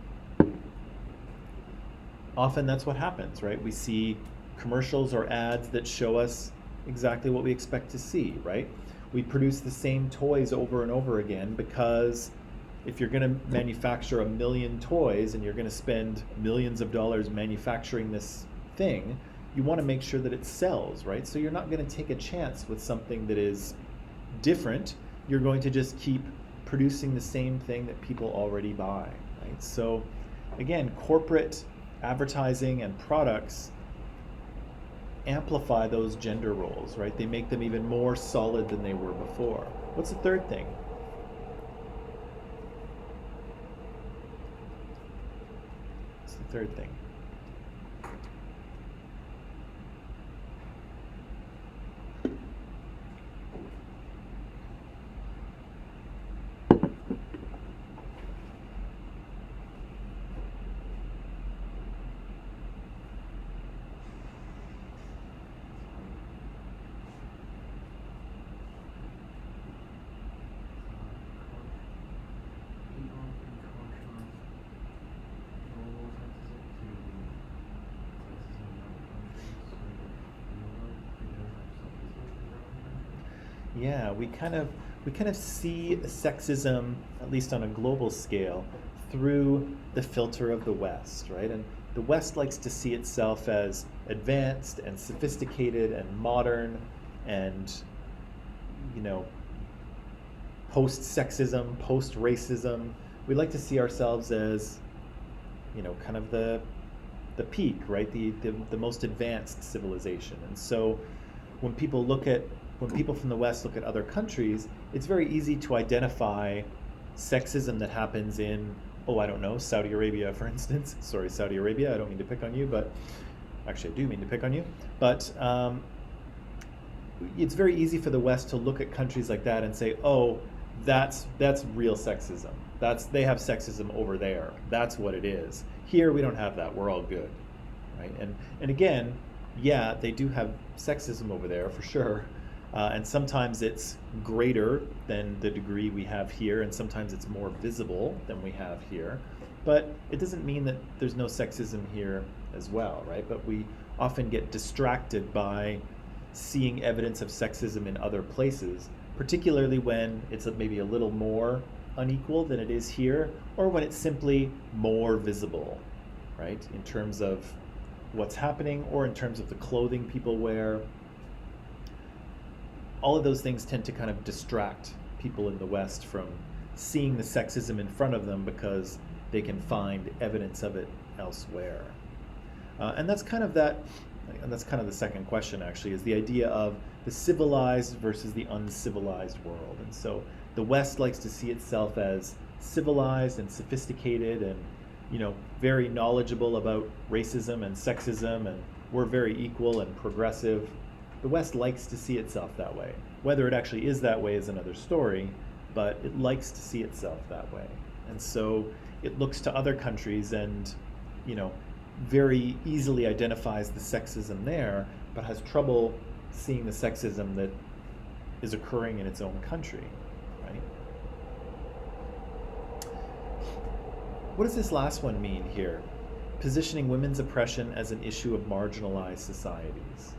that's what happens, right? We see commercials or ads that show us exactly what we expect to see, right? We produce the same toys over and over again because if you're going to manufacture 1 million toys and you're going to spend millions of dollars manufacturing this thing, you want to make sure that it sells, right? So you're not going to take a chance with something that is different. You're going to just keep producing the same thing that people already buy, right? So again, corporate advertising and products amplify those gender roles, right? They make them even more solid than they were before. What's the third thing? What's the third thing? Yeah, we kind of see sexism, at least on a global scale, through the filter of the West, right? And the West likes to see itself as advanced and sophisticated and modern and, post-sexism, post-racism. We like to see ourselves as, kind of the peak, right? The most advanced civilization. And so when people from the West look at other countries, it's very easy to identify sexism that happens in, I don't know, Saudi Arabia, for instance. Sorry, Saudi Arabia, I don't mean to pick on you, but actually I do mean to pick on you. But it's very easy for the West to look at countries like that and say, that's real sexism. They have sexism over there. That's what it is. Here we don't have that. We're all good, right? And again, yeah, they do have sexism over there for sure. And sometimes it's greater than the degree we have here, and sometimes it's more visible than we have here. But it doesn't mean that there's no sexism here as well, right? But we often get distracted by seeing evidence of sexism in other places, particularly when it's maybe a little more unequal than it is here, or when it's simply more visible, right? In terms of what's happening or in terms of the clothing people wear. All of those things tend to kind of distract people in the West from seeing the sexism in front of them because they can find evidence of it elsewhere. And that's kind of the second question, actually, is the idea of the civilized versus the uncivilized world. And so the West likes to see itself as civilized and sophisticated and, you know, very knowledgeable about racism and sexism, and we're very equal and progressive. The West likes to see itself that way. Whether it actually is that way is another story, but it likes to see itself that way. And so it looks to other countries and, you know, very easily identifies the sexism there, but has trouble seeing the sexism that is occurring in its own country, right? What does this last one mean here? Positioning women's oppression as an issue of marginalized societies.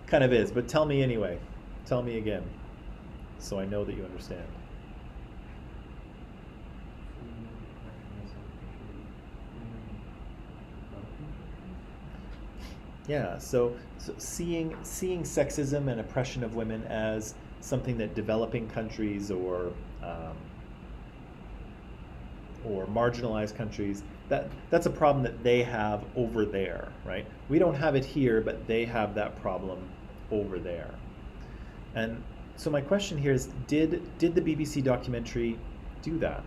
Kind of is, but tell me anyway. Tell me again, so I know that you understand. Yeah, so seeing sexism and oppression of women as something that developing countries or marginalized countries, that's a problem that they have over there, right? We don't have it here, but they have that problem over there. And so my question here is, did the BBC documentary do that?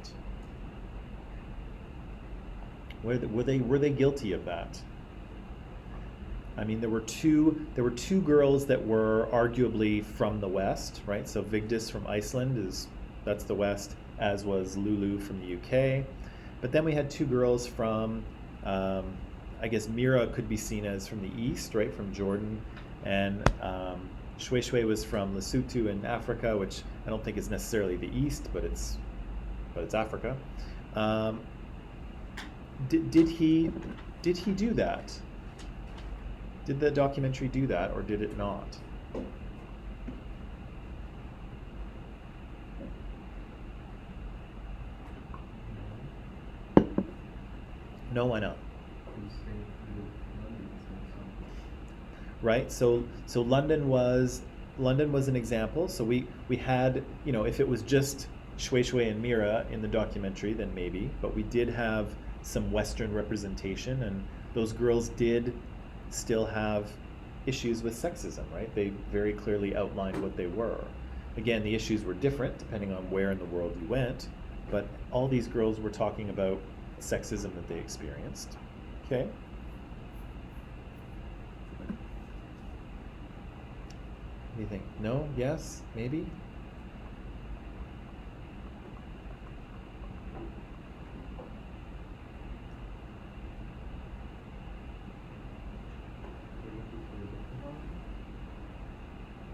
Were they guilty of that? I mean, there were two girls that were arguably from the West, right? So Vigdis from Iceland that's the West, as was Lulu from the UK. But then we had two girls from, I guess Mira could be seen as from the East, right, from Jordan, and Shwe Shwe was from Lesotho in Africa, which I don't think is necessarily the East, but it's Africa. Did he do that? Did the documentary do that, or did it not? No, why not? Right. So London was an example. So we had, you know, if it was just Shwe Shwe and Mira in the documentary, then maybe. But we did have some Western representation, and those girls did still have issues with sexism, right? They very clearly outlined what they were. Again, the issues were different depending on where in the world you went, but all these girls were talking about sexism that they experienced. Okay? What do you think? No? Yes? Maybe?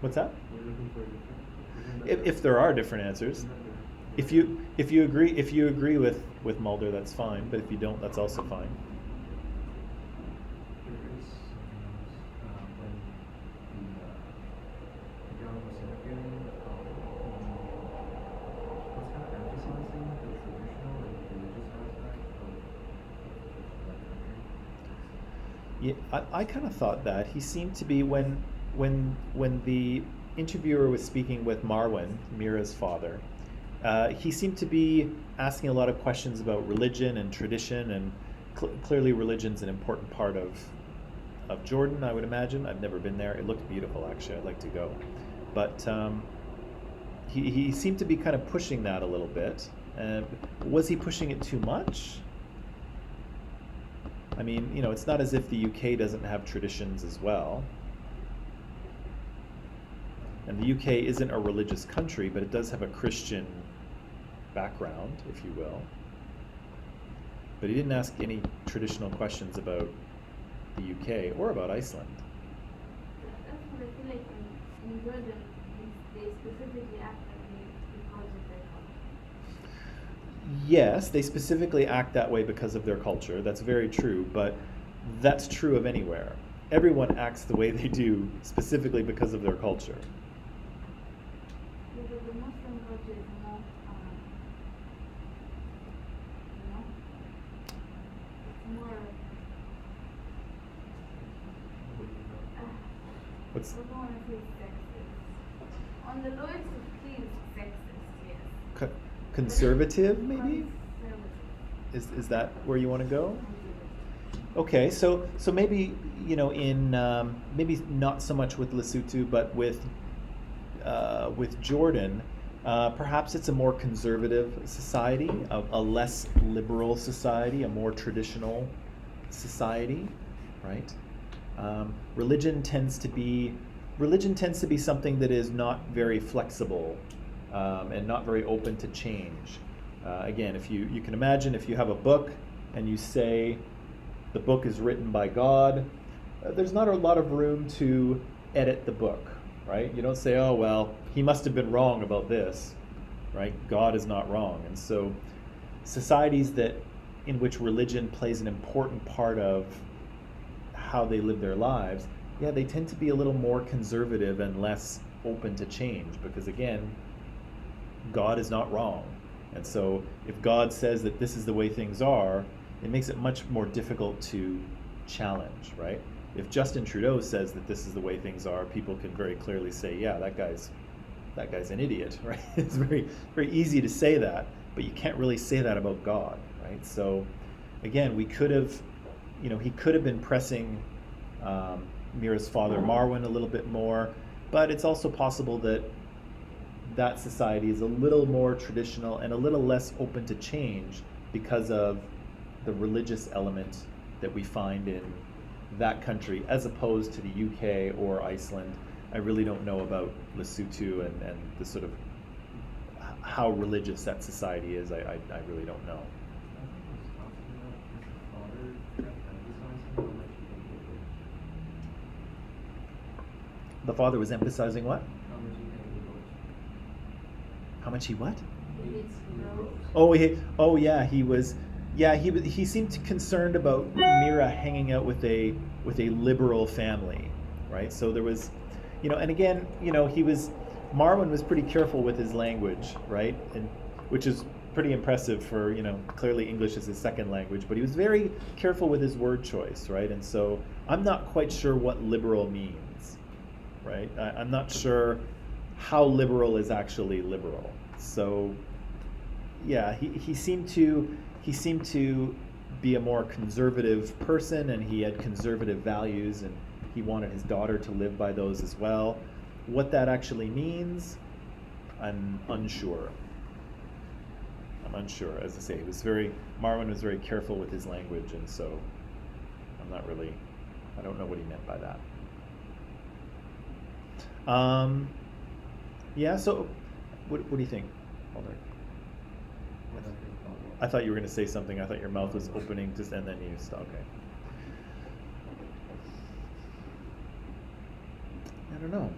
What's that? If there are different answers. If you agree with Mulder, that's fine. But if you don't, that's also fine. There is when the young was interviewing, was kind of emphasizing the traditional and religious aspect of that country. Yeah, I kind of thought that he seemed to be when the interviewer was speaking with Marwan, Mira's father. He seemed to be asking a lot of questions about religion and tradition, and clearly religion's an important part of Jordan, I would imagine. I've never been there. It looked beautiful, actually. I'd like to go. But he seemed to be kind of pushing that a little bit. Was he pushing it too much? I mean, you know, it's not as if the UK doesn't have traditions as well. And the UK isn't a religious country, but it does have a Christian background, if you will. But he didn't ask any traditional questions about the UK or about Iceland. That's what I feel like in Jordan, they specifically act that way because of their culture. Yes, they specifically act that way because of their culture. That's very true. But that's true of anywhere. Everyone acts the way they do specifically because of their culture. Yeah, but the Muslim culture is more, it's more, What's I don't want to say sexist. On the lowest of keys, sexist, yes. conservative, maybe? Conservative. Is that where you want to go? Okay, so maybe, in maybe not so much with Lesotho, but with Jordan, perhaps it's a more conservative society, a less liberal society, a more traditional society, right? Religion tends to be something that is not very flexible and not very open to change. Again, if you can imagine, if you have a book and you say the book is written by God, there's not a lot of room to edit the book, right? You don't say, oh, well, he must have been wrong about this, right? God is not wrong. And so societies in which religion plays an important part of how they live their lives, yeah, they tend to be a little more conservative and less open to change because, again, God is not wrong. And so if God says that this is the way things are, it makes it much more difficult to challenge, right? If Justin Trudeau says that this is the way things are, people can very clearly say, yeah, that guy's an idiot, right? It's very, very easy to say that, but you can't really say that about God, right? So again, he could have been pressing Mira's father Marwan a little bit more, but it's also possible that society is a little more traditional and a little less open to change because of the religious element that we find in that country as opposed to the UK or Iceland. I really don't know about Lesotho and the sort of how religious that society is. I really don't know. The father was emphasizing what? How much he what? He seemed concerned about Mira hanging out with a liberal family, right? So there was, and again, Marwan was pretty careful with his language, right? And which is pretty impressive for, clearly English is his second language, but he was very careful with his word choice, right? And so I'm not quite sure what liberal means, right? I'm not sure how liberal is actually liberal. So yeah, he seemed to be a more conservative person, and he had conservative values, and he wanted his daughter to live by those as well. What that actually means, I'm unsure. As I say, Marwan was very careful with his language, and so I don't know what he meant by that. Yeah, so what do you think, Alder? I thought you were going to say something. I thought your mouth was opening, and then you stopped. Okay. I don't know.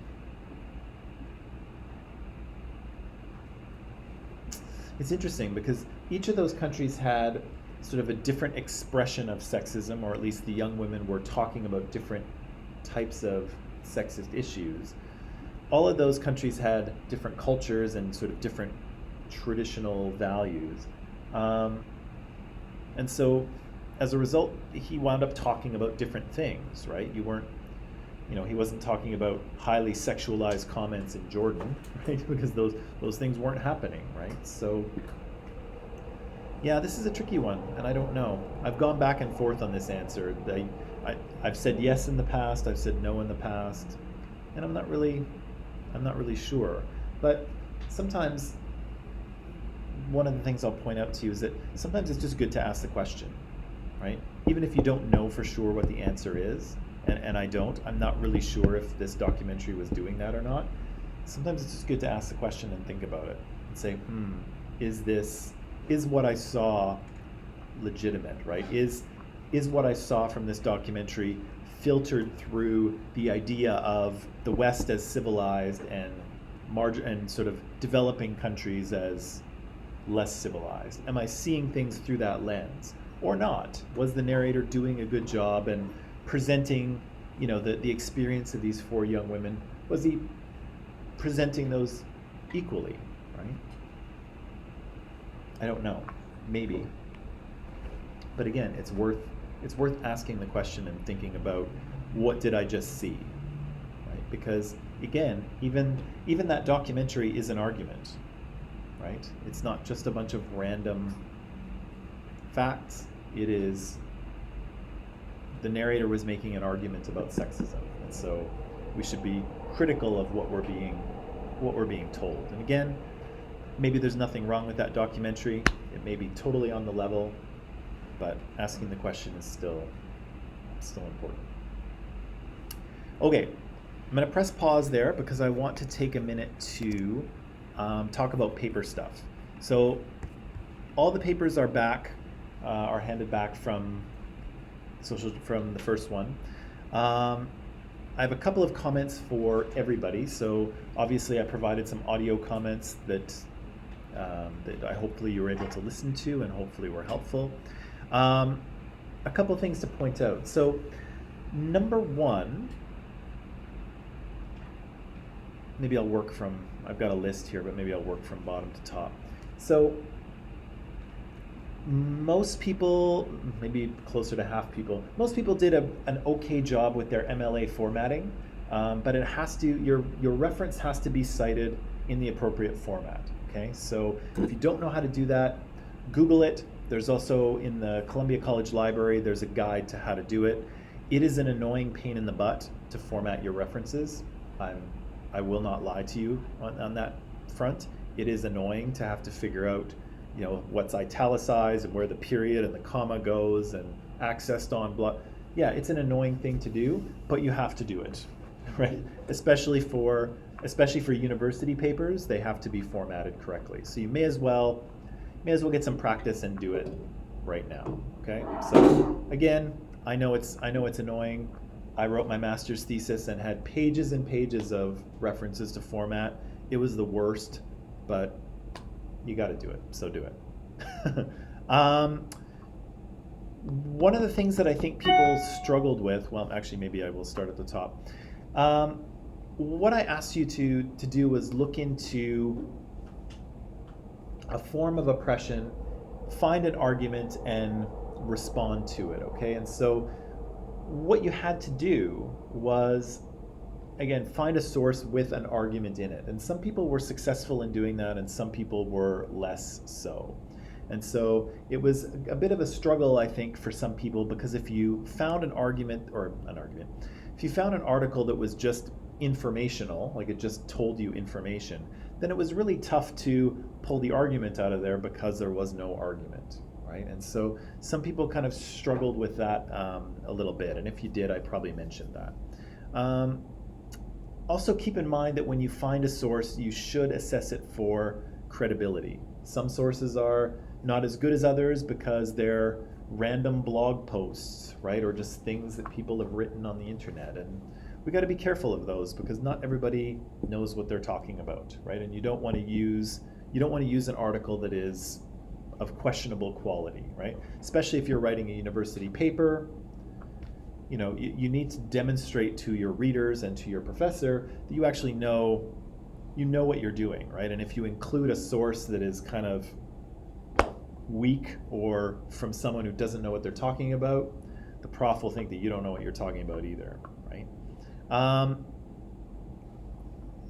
It's interesting because each of those countries had sort of a different expression of sexism, or at least the young women were talking about different types of sexist issues. All of those countries had different cultures and sort of different traditional values. And so as a result, he wound up talking about different things, right? He wasn't talking about highly sexualized comments in Jordan, right? Because those things weren't happening, right? So yeah, this is a tricky one, and I don't know. I've gone back and forth on this answer. I've said yes in the past, I've said no in the past, and I'm not really sure. But sometimes one of the things I'll point out to you is that sometimes it's just good to ask the question, right? Even if you don't know for sure what the answer is, and I'm not really sure if this documentary was doing that or not. Sometimes it's just good to ask the question and think about it and say, is what I saw legitimate, right? Is what I saw from this documentary filtered through the idea of the West as civilized and sort of developing countries as less civilized? Am I seeing things through that lens? or not? Was the narrator doing a good job and presenting, the experience of these 4 young women? Was he presenting those equally, right? I don't know, maybe. But again, it's worth asking the question and thinking about, what did I just see, right? Because again, even that documentary is an argument, right? It's not just a bunch of random facts. It is, the narrator was making an argument about sexism, and so we should be critical of what we're being told. And again, maybe there's nothing wrong with that documentary. It may be totally on the level, but asking the question is still important. Okay, I'm going to press pause there because I want to take a minute to talk about paper stuff. So all the papers are back, are handed back from the first one. I have a couple of comments for everybody. So obviously I provided some audio comments that I hopefully you were able to listen to and hopefully were helpful. A couple of things to point out. So number 1, maybe I'll work from, I've got a list here, but maybe I'll work from bottom to top. So most people, maybe closer to half people, most people did an okay job with their MLA formatting, but it has to, your reference has to be cited in the appropriate format, okay? So if you don't know how to do that, Google it. There's also in the Columbia College Library, there's a guide to how to do it. It is an annoying pain in the butt to format your references. I will not lie to you on that front. It is annoying to have to figure out, what's italicized and where the period and the comma goes and accessed on blah. Yeah, it's an annoying thing to do, but you have to do it, right? Especially for university papers, they have to be formatted correctly. So you may as well get some practice and do it right now. Okay. So again, I know it's annoying. I wrote my master's thesis and had pages and pages of references to format. It was the worst, but you got to do it. So do it. One of the things that I think people struggled with, well, actually, maybe I will start at the top. What I asked you to do was look into a form of oppression, find an argument, and respond to it, okay? And so what you had to do was, again, find a source with an argument in it. And some people were successful in doing that, and some people were less so. And so it was a bit of a struggle, I think, for some people, because if you found if you found an article that was just informational, like it just told you information, then it was really tough to pull the argument out of there because there was no argument, right? And so some people kind of struggled with that a little bit, and if you did, I probably mentioned that. Also keep in mind that when you find a source, you should assess it for credibility. Some sources are not as good as others because they're random blog posts, right? Or just things that people have written on the internet. And we got to be careful of those because not everybody knows what they're talking about, right? And you don't want to use an article that is of questionable quality, right? Especially if you're writing a university paper. You need to demonstrate to your readers and to your professor that you actually know what you're doing, right? And if you include a source that is kind of weak or from someone who doesn't know what they're talking about, the prof will think that you don't know what you're talking about either, right?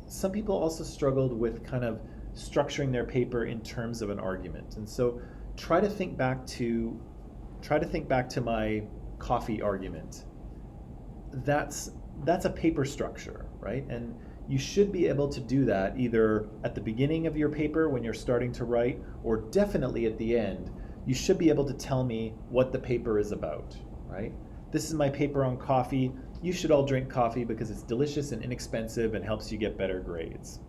Some people also struggled with kind of structuring their paper in terms of an argument. And so try to think back to my coffee argument. That's a paper structure, right? And you should be able to do that either at the beginning of your paper when you're starting to write, or definitely at the end. You should be able to tell me what the paper is about, right? This is my paper on coffee. You should all drink coffee because it's delicious and inexpensive and helps you get better grades.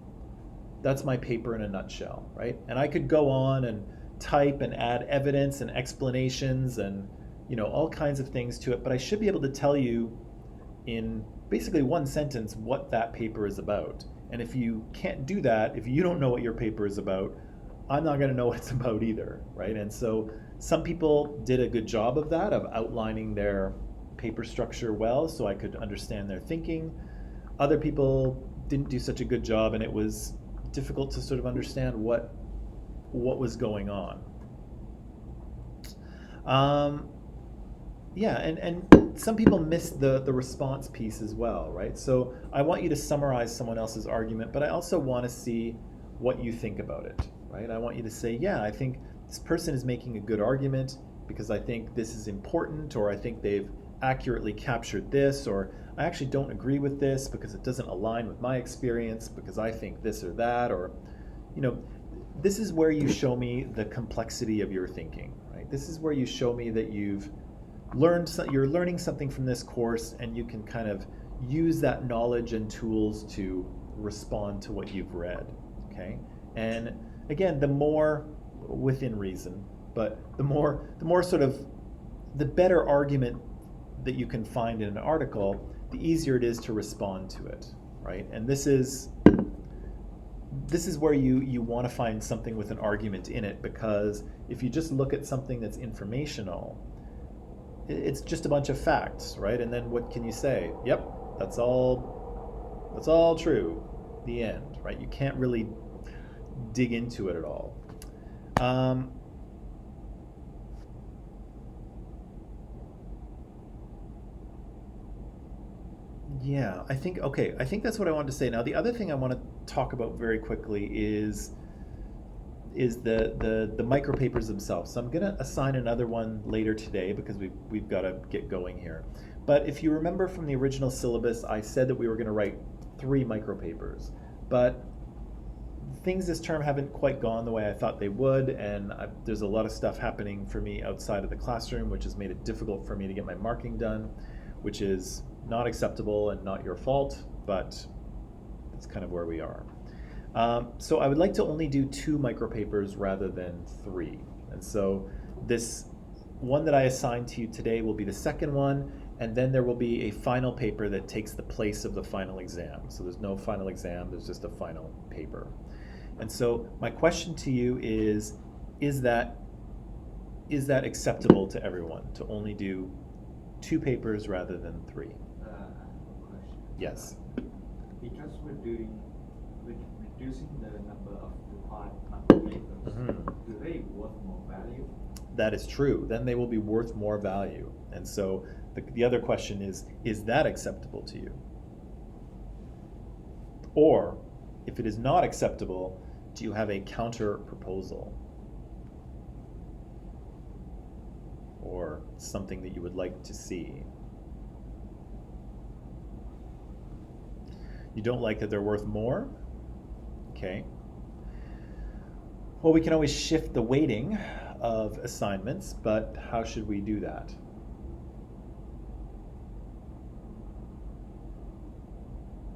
That's my paper in a nutshell, right? And I could go on and type and add evidence and explanations and all kinds of things to it, but I should be able to tell you in basically one sentence what that paper is about. And if you can't do that, if you don't know what your paper is about, I'm not going to know what it's about either, right? And so Some people did a good job of that, of outlining their paper structure well, so I could understand their thinking. Other people didn't do such a good job, and it was difficult to sort of understand what was going on. Yeah, and some people miss the response piece as well, right? So I want you to summarize someone else's argument, but I also want to see what you think about it, right? I want you to say, yeah, I think this person is making a good argument because I think this is important, or I think they've accurately captured this, or I actually don't agree with this because it doesn't align with my experience because I think this or that, or, you know, this is where you show me the complexity of your thinking, right? This is where you show me that you're learning something from this course, and you can kind of use that knowledge and tools to respond to what you've read, okay? And again, the more within reason, but the more sort of, the better argument that you can find in an article, the easier it is to respond to it, right? And this is where you want to find something with an argument in it, because if you just look at something that's informational, it's just a bunch of facts, right? And then what can you say? Yep, that's all true. The end, right? You can't really dig into it at all. Yeah, I think that's what I wanted to say. Now, the other thing I want to talk about very quickly is the micropapers themselves. So I'm going to assign another one later today because we've got to get going here. But if you remember from the original syllabus, I said that we were going to write 3 micropapers. But things this term haven't quite gone the way I thought they would, and there's a lot of stuff happening for me outside of the classroom, which has made it difficult for me to get my marking done, which is not acceptable and not your fault, but that's kind of where we are. So I would like to only do 2 micropapers rather than 3. And so this one that I assigned to you today will be the second one, and then there will be a final paper that takes the place of the final exam. So there's no final exam, there's just a final paper. And so my question to you is that acceptable to everyone, to only do 2 papers rather than 3? I have a question. Yes. Because we're reducing the number of required micropapers, do they worth more value? That is true. Then they will be worth more value. And so the other question is that acceptable to you? Or, if it is not acceptable, do you have a counter proposal? Or something that you would like to see? You don't like that they're worth more? Okay. Well, we can always shift the weighting of assignments, but how should we do that?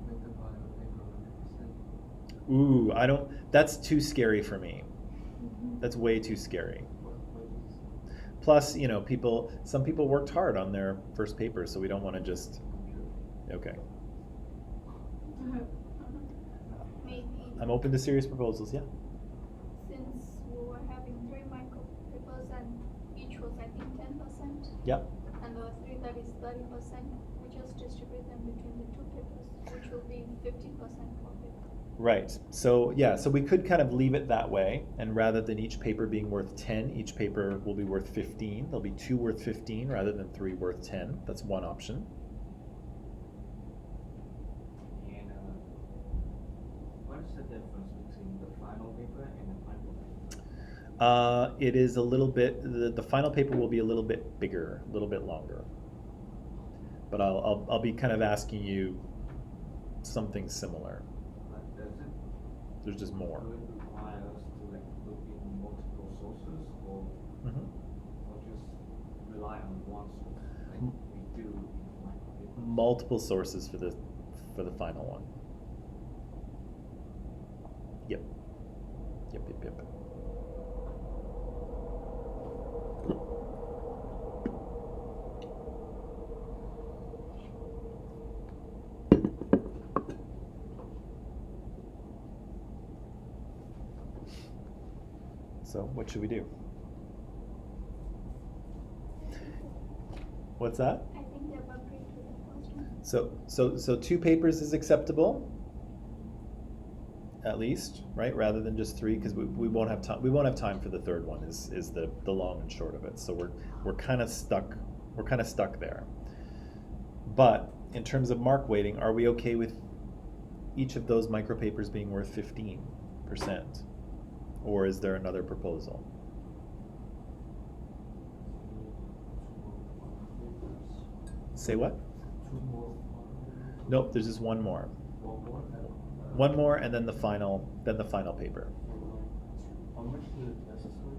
Make the final paper 100%. Ooh, that's too scary for me. That's way too scary. Plus, you know, some people worked hard on their first paper, so we don't want to just, okay. Maybe I'm open to serious proposals, yeah. since we were having 3 micro papers and each was I think 10%. Yep. And the 3 that is 30%, we just distribute them between the 2 papers, which will be 50% per paper. Right. So yeah, so we could kind of leave it that way, and rather than each paper being worth 10, each paper will be worth 15. There'll be 2 worth 15 rather than 3 worth 10. That's one option. And what is the difference between the final paper and the micropaper? It is a little bit, the final paper will be a little bit bigger, a little bit longer. But I'll be kind of asking you something similar. But does it There's just more. require us to like look in multiple sources, or just rely on one source like we do in micropaper? Multiple sources for the final one. Yep. Yep. So what should we do? What's that? I think they're appropriate to the first one. So 2 papers is acceptable, at least, right? Rather than just 3, because we won't have time. We won't have time for the third one. Is the long and short of it. So we're kind of stuck. We're kind of stuck there. But in terms of mark weighting, are we okay with each of those micropapers being worth 15%, or is there another proposal? Say what? 2 more. Nope. There's just one more. 1 more. One more, and then the final paper. How much is it necessary?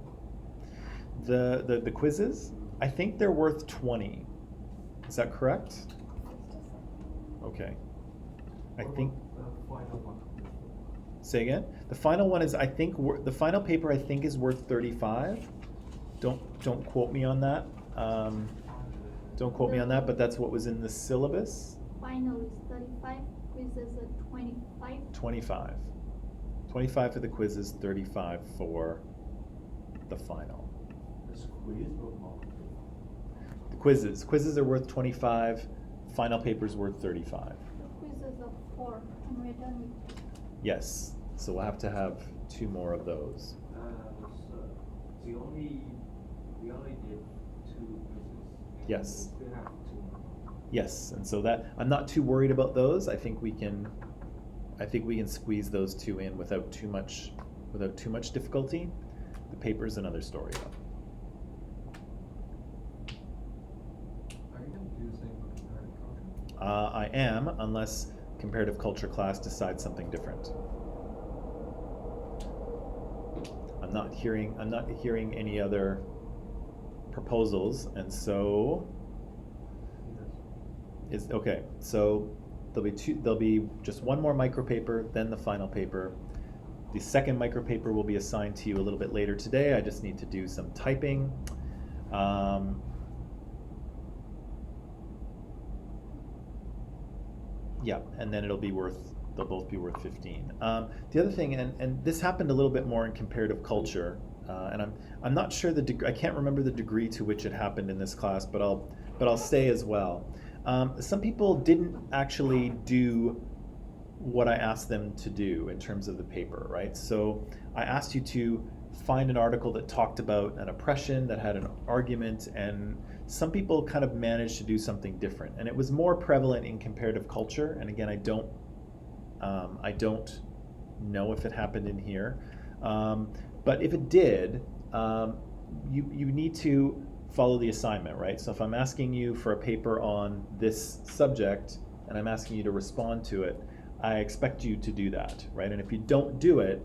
The quizzes, I think they're worth 20. Is that correct? Just a second. Okay. I What think. about the final one? Say again. The final one is, I think, the final paper I think is worth 35. Don't quote me on that. Don't quote me on that, but that's what was in the syllabus. Final is 35, quizzes are 25. 25. 25 for the quizzes, 35 for the final. It's quiz or mark? The quizzes are worth 25. Final paper's worth 35. The quizzes are 4, and we're done with it. Yes. So we'll have to have 2 more of those. So we only did 2 quizzes. And Yes. We still have 2 more. Yes, and so that I'm not too worried about those. I think we can squeeze those 2 in without too much difficulty. The paper's another story though. Are you going to do the same for comparative culture? I am, unless comparative culture class decides something different. I'm not hearing any other proposals, and so is okay. So there'll be just 1 more micropaper, then the final paper. The second micropaper will be assigned to you a little bit later today. I just need to do some typing. Yeah, and then they'll both be worth 15. The other thing, and this happened a little bit more in comparative culture, and I'm not sure I can't remember the degree to which it happened in this class, but I'll say as well. Some people didn't actually do what I asked them to do in terms of the paper, right? So I asked you to find an article that talked about an oppression, that had an argument, and some people kind of managed to do something different. And it was more prevalent in comparative culture, and again, I don't know if it happened in here. But if it did, you need to follow the assignment, right? So if I'm asking you for a paper on this subject, and I'm asking you to respond to it, I expect you to do that, right? And if you don't do it,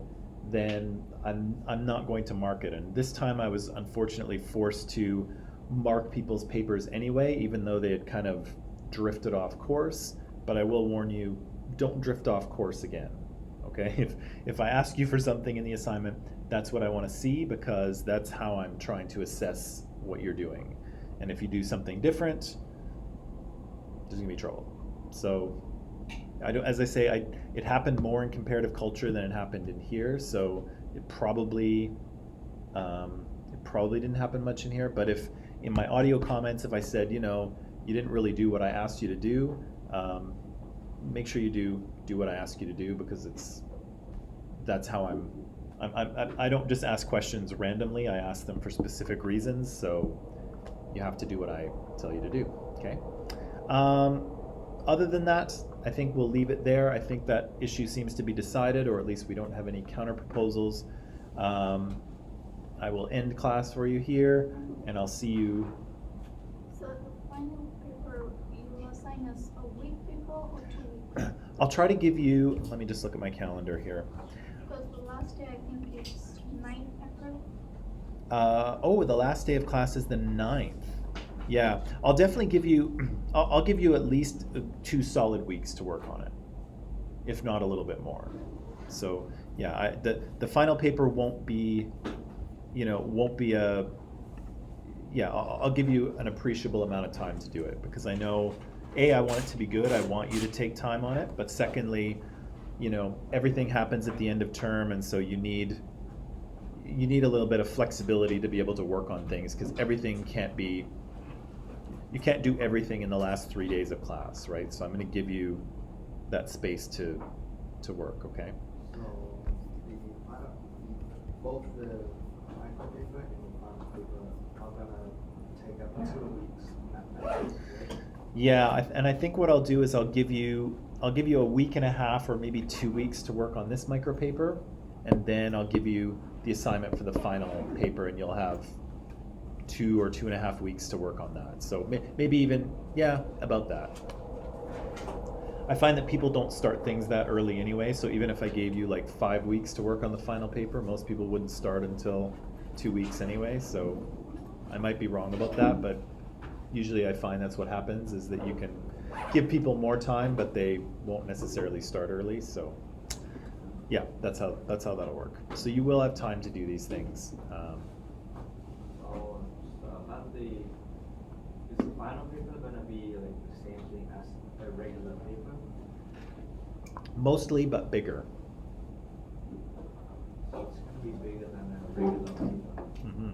then I'm not going to mark it. And this time I was unfortunately forced to mark people's papers anyway, even though they had kind of drifted off course. But I will warn you, don't drift off course again, okay? If I ask you for something in the assignment, that's what I want to see, because that's how I'm trying to assess what you're doing. And if you do something different, there's gonna be trouble. So as I say, it happened more in comparative culture than it happened in here, so it probably didn't happen much in here. But if in my audio comments, if I said, you didn't really do what I asked you to do, make sure you do what I ask you to do, because that's how I don't just ask questions randomly. I ask them for specific reasons, so you have to do what I tell you to do, okay? Other than that, I think we'll leave it there. I think that issue seems to be decided, or at least we don't have any counter proposals. I will end class for you here, and I'll see you. So the final paper, you will assign us a week before or 2 weeks? I'll try to give you, let me just look at my calendar here. Because the last day, I think it's 9th April. The last day of class is the 9th. Yeah, I'll definitely give you, I'll give you at least 2 solid weeks to work on it, if not a little bit more. So yeah, the final paper won't be I'll give you an appreciable amount of time to do it, because I know, I want it to be good, I want you to take time on it, but secondly, everything happens at the end of term, and so you need a little bit of flexibility to be able to work on things, because everything can't be you can't do everything in the last 3 days of class, right? So I'm going to give you that space to work, okay? So both the micro paper and the final paper are gonna take up 2 weeks. Yeah, and I think what I'll do is I'll give you a week and a half or maybe 2 weeks to work on this micro paper, and then I'll give you the assignment for the final paper, and you'll have 2 or 2.5 weeks to work on that. So maybe even, yeah, about that. I find that people don't start things that early anyway, so even if I gave you like 5 weeks to work on the final paper, most people wouldn't start until 2 weeks anyway, so I might be wrong about that, but usually I find that's what happens, is that you can give people more time, but they won't necessarily start early, so yeah, that's how that'll work. So you will have time to do these things. Is the final paper gonna be like the same thing as a regular paper? Mostly, but bigger. So it's gonna be bigger than a regular paper. Mm-hmm.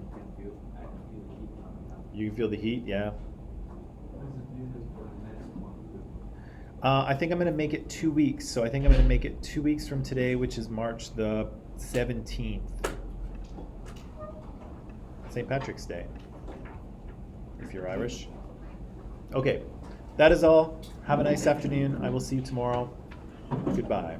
I can feel the heat coming up. You can feel the heat, yeah. What is it needed for the next one? I think I'm going to make it 2 weeks. So I think I'm going to make it 2 weeks from today, which is March the 17th. St. Patrick's Day, if you're Irish. Okay, that is all. Have a nice afternoon. I will see you tomorrow. Goodbye.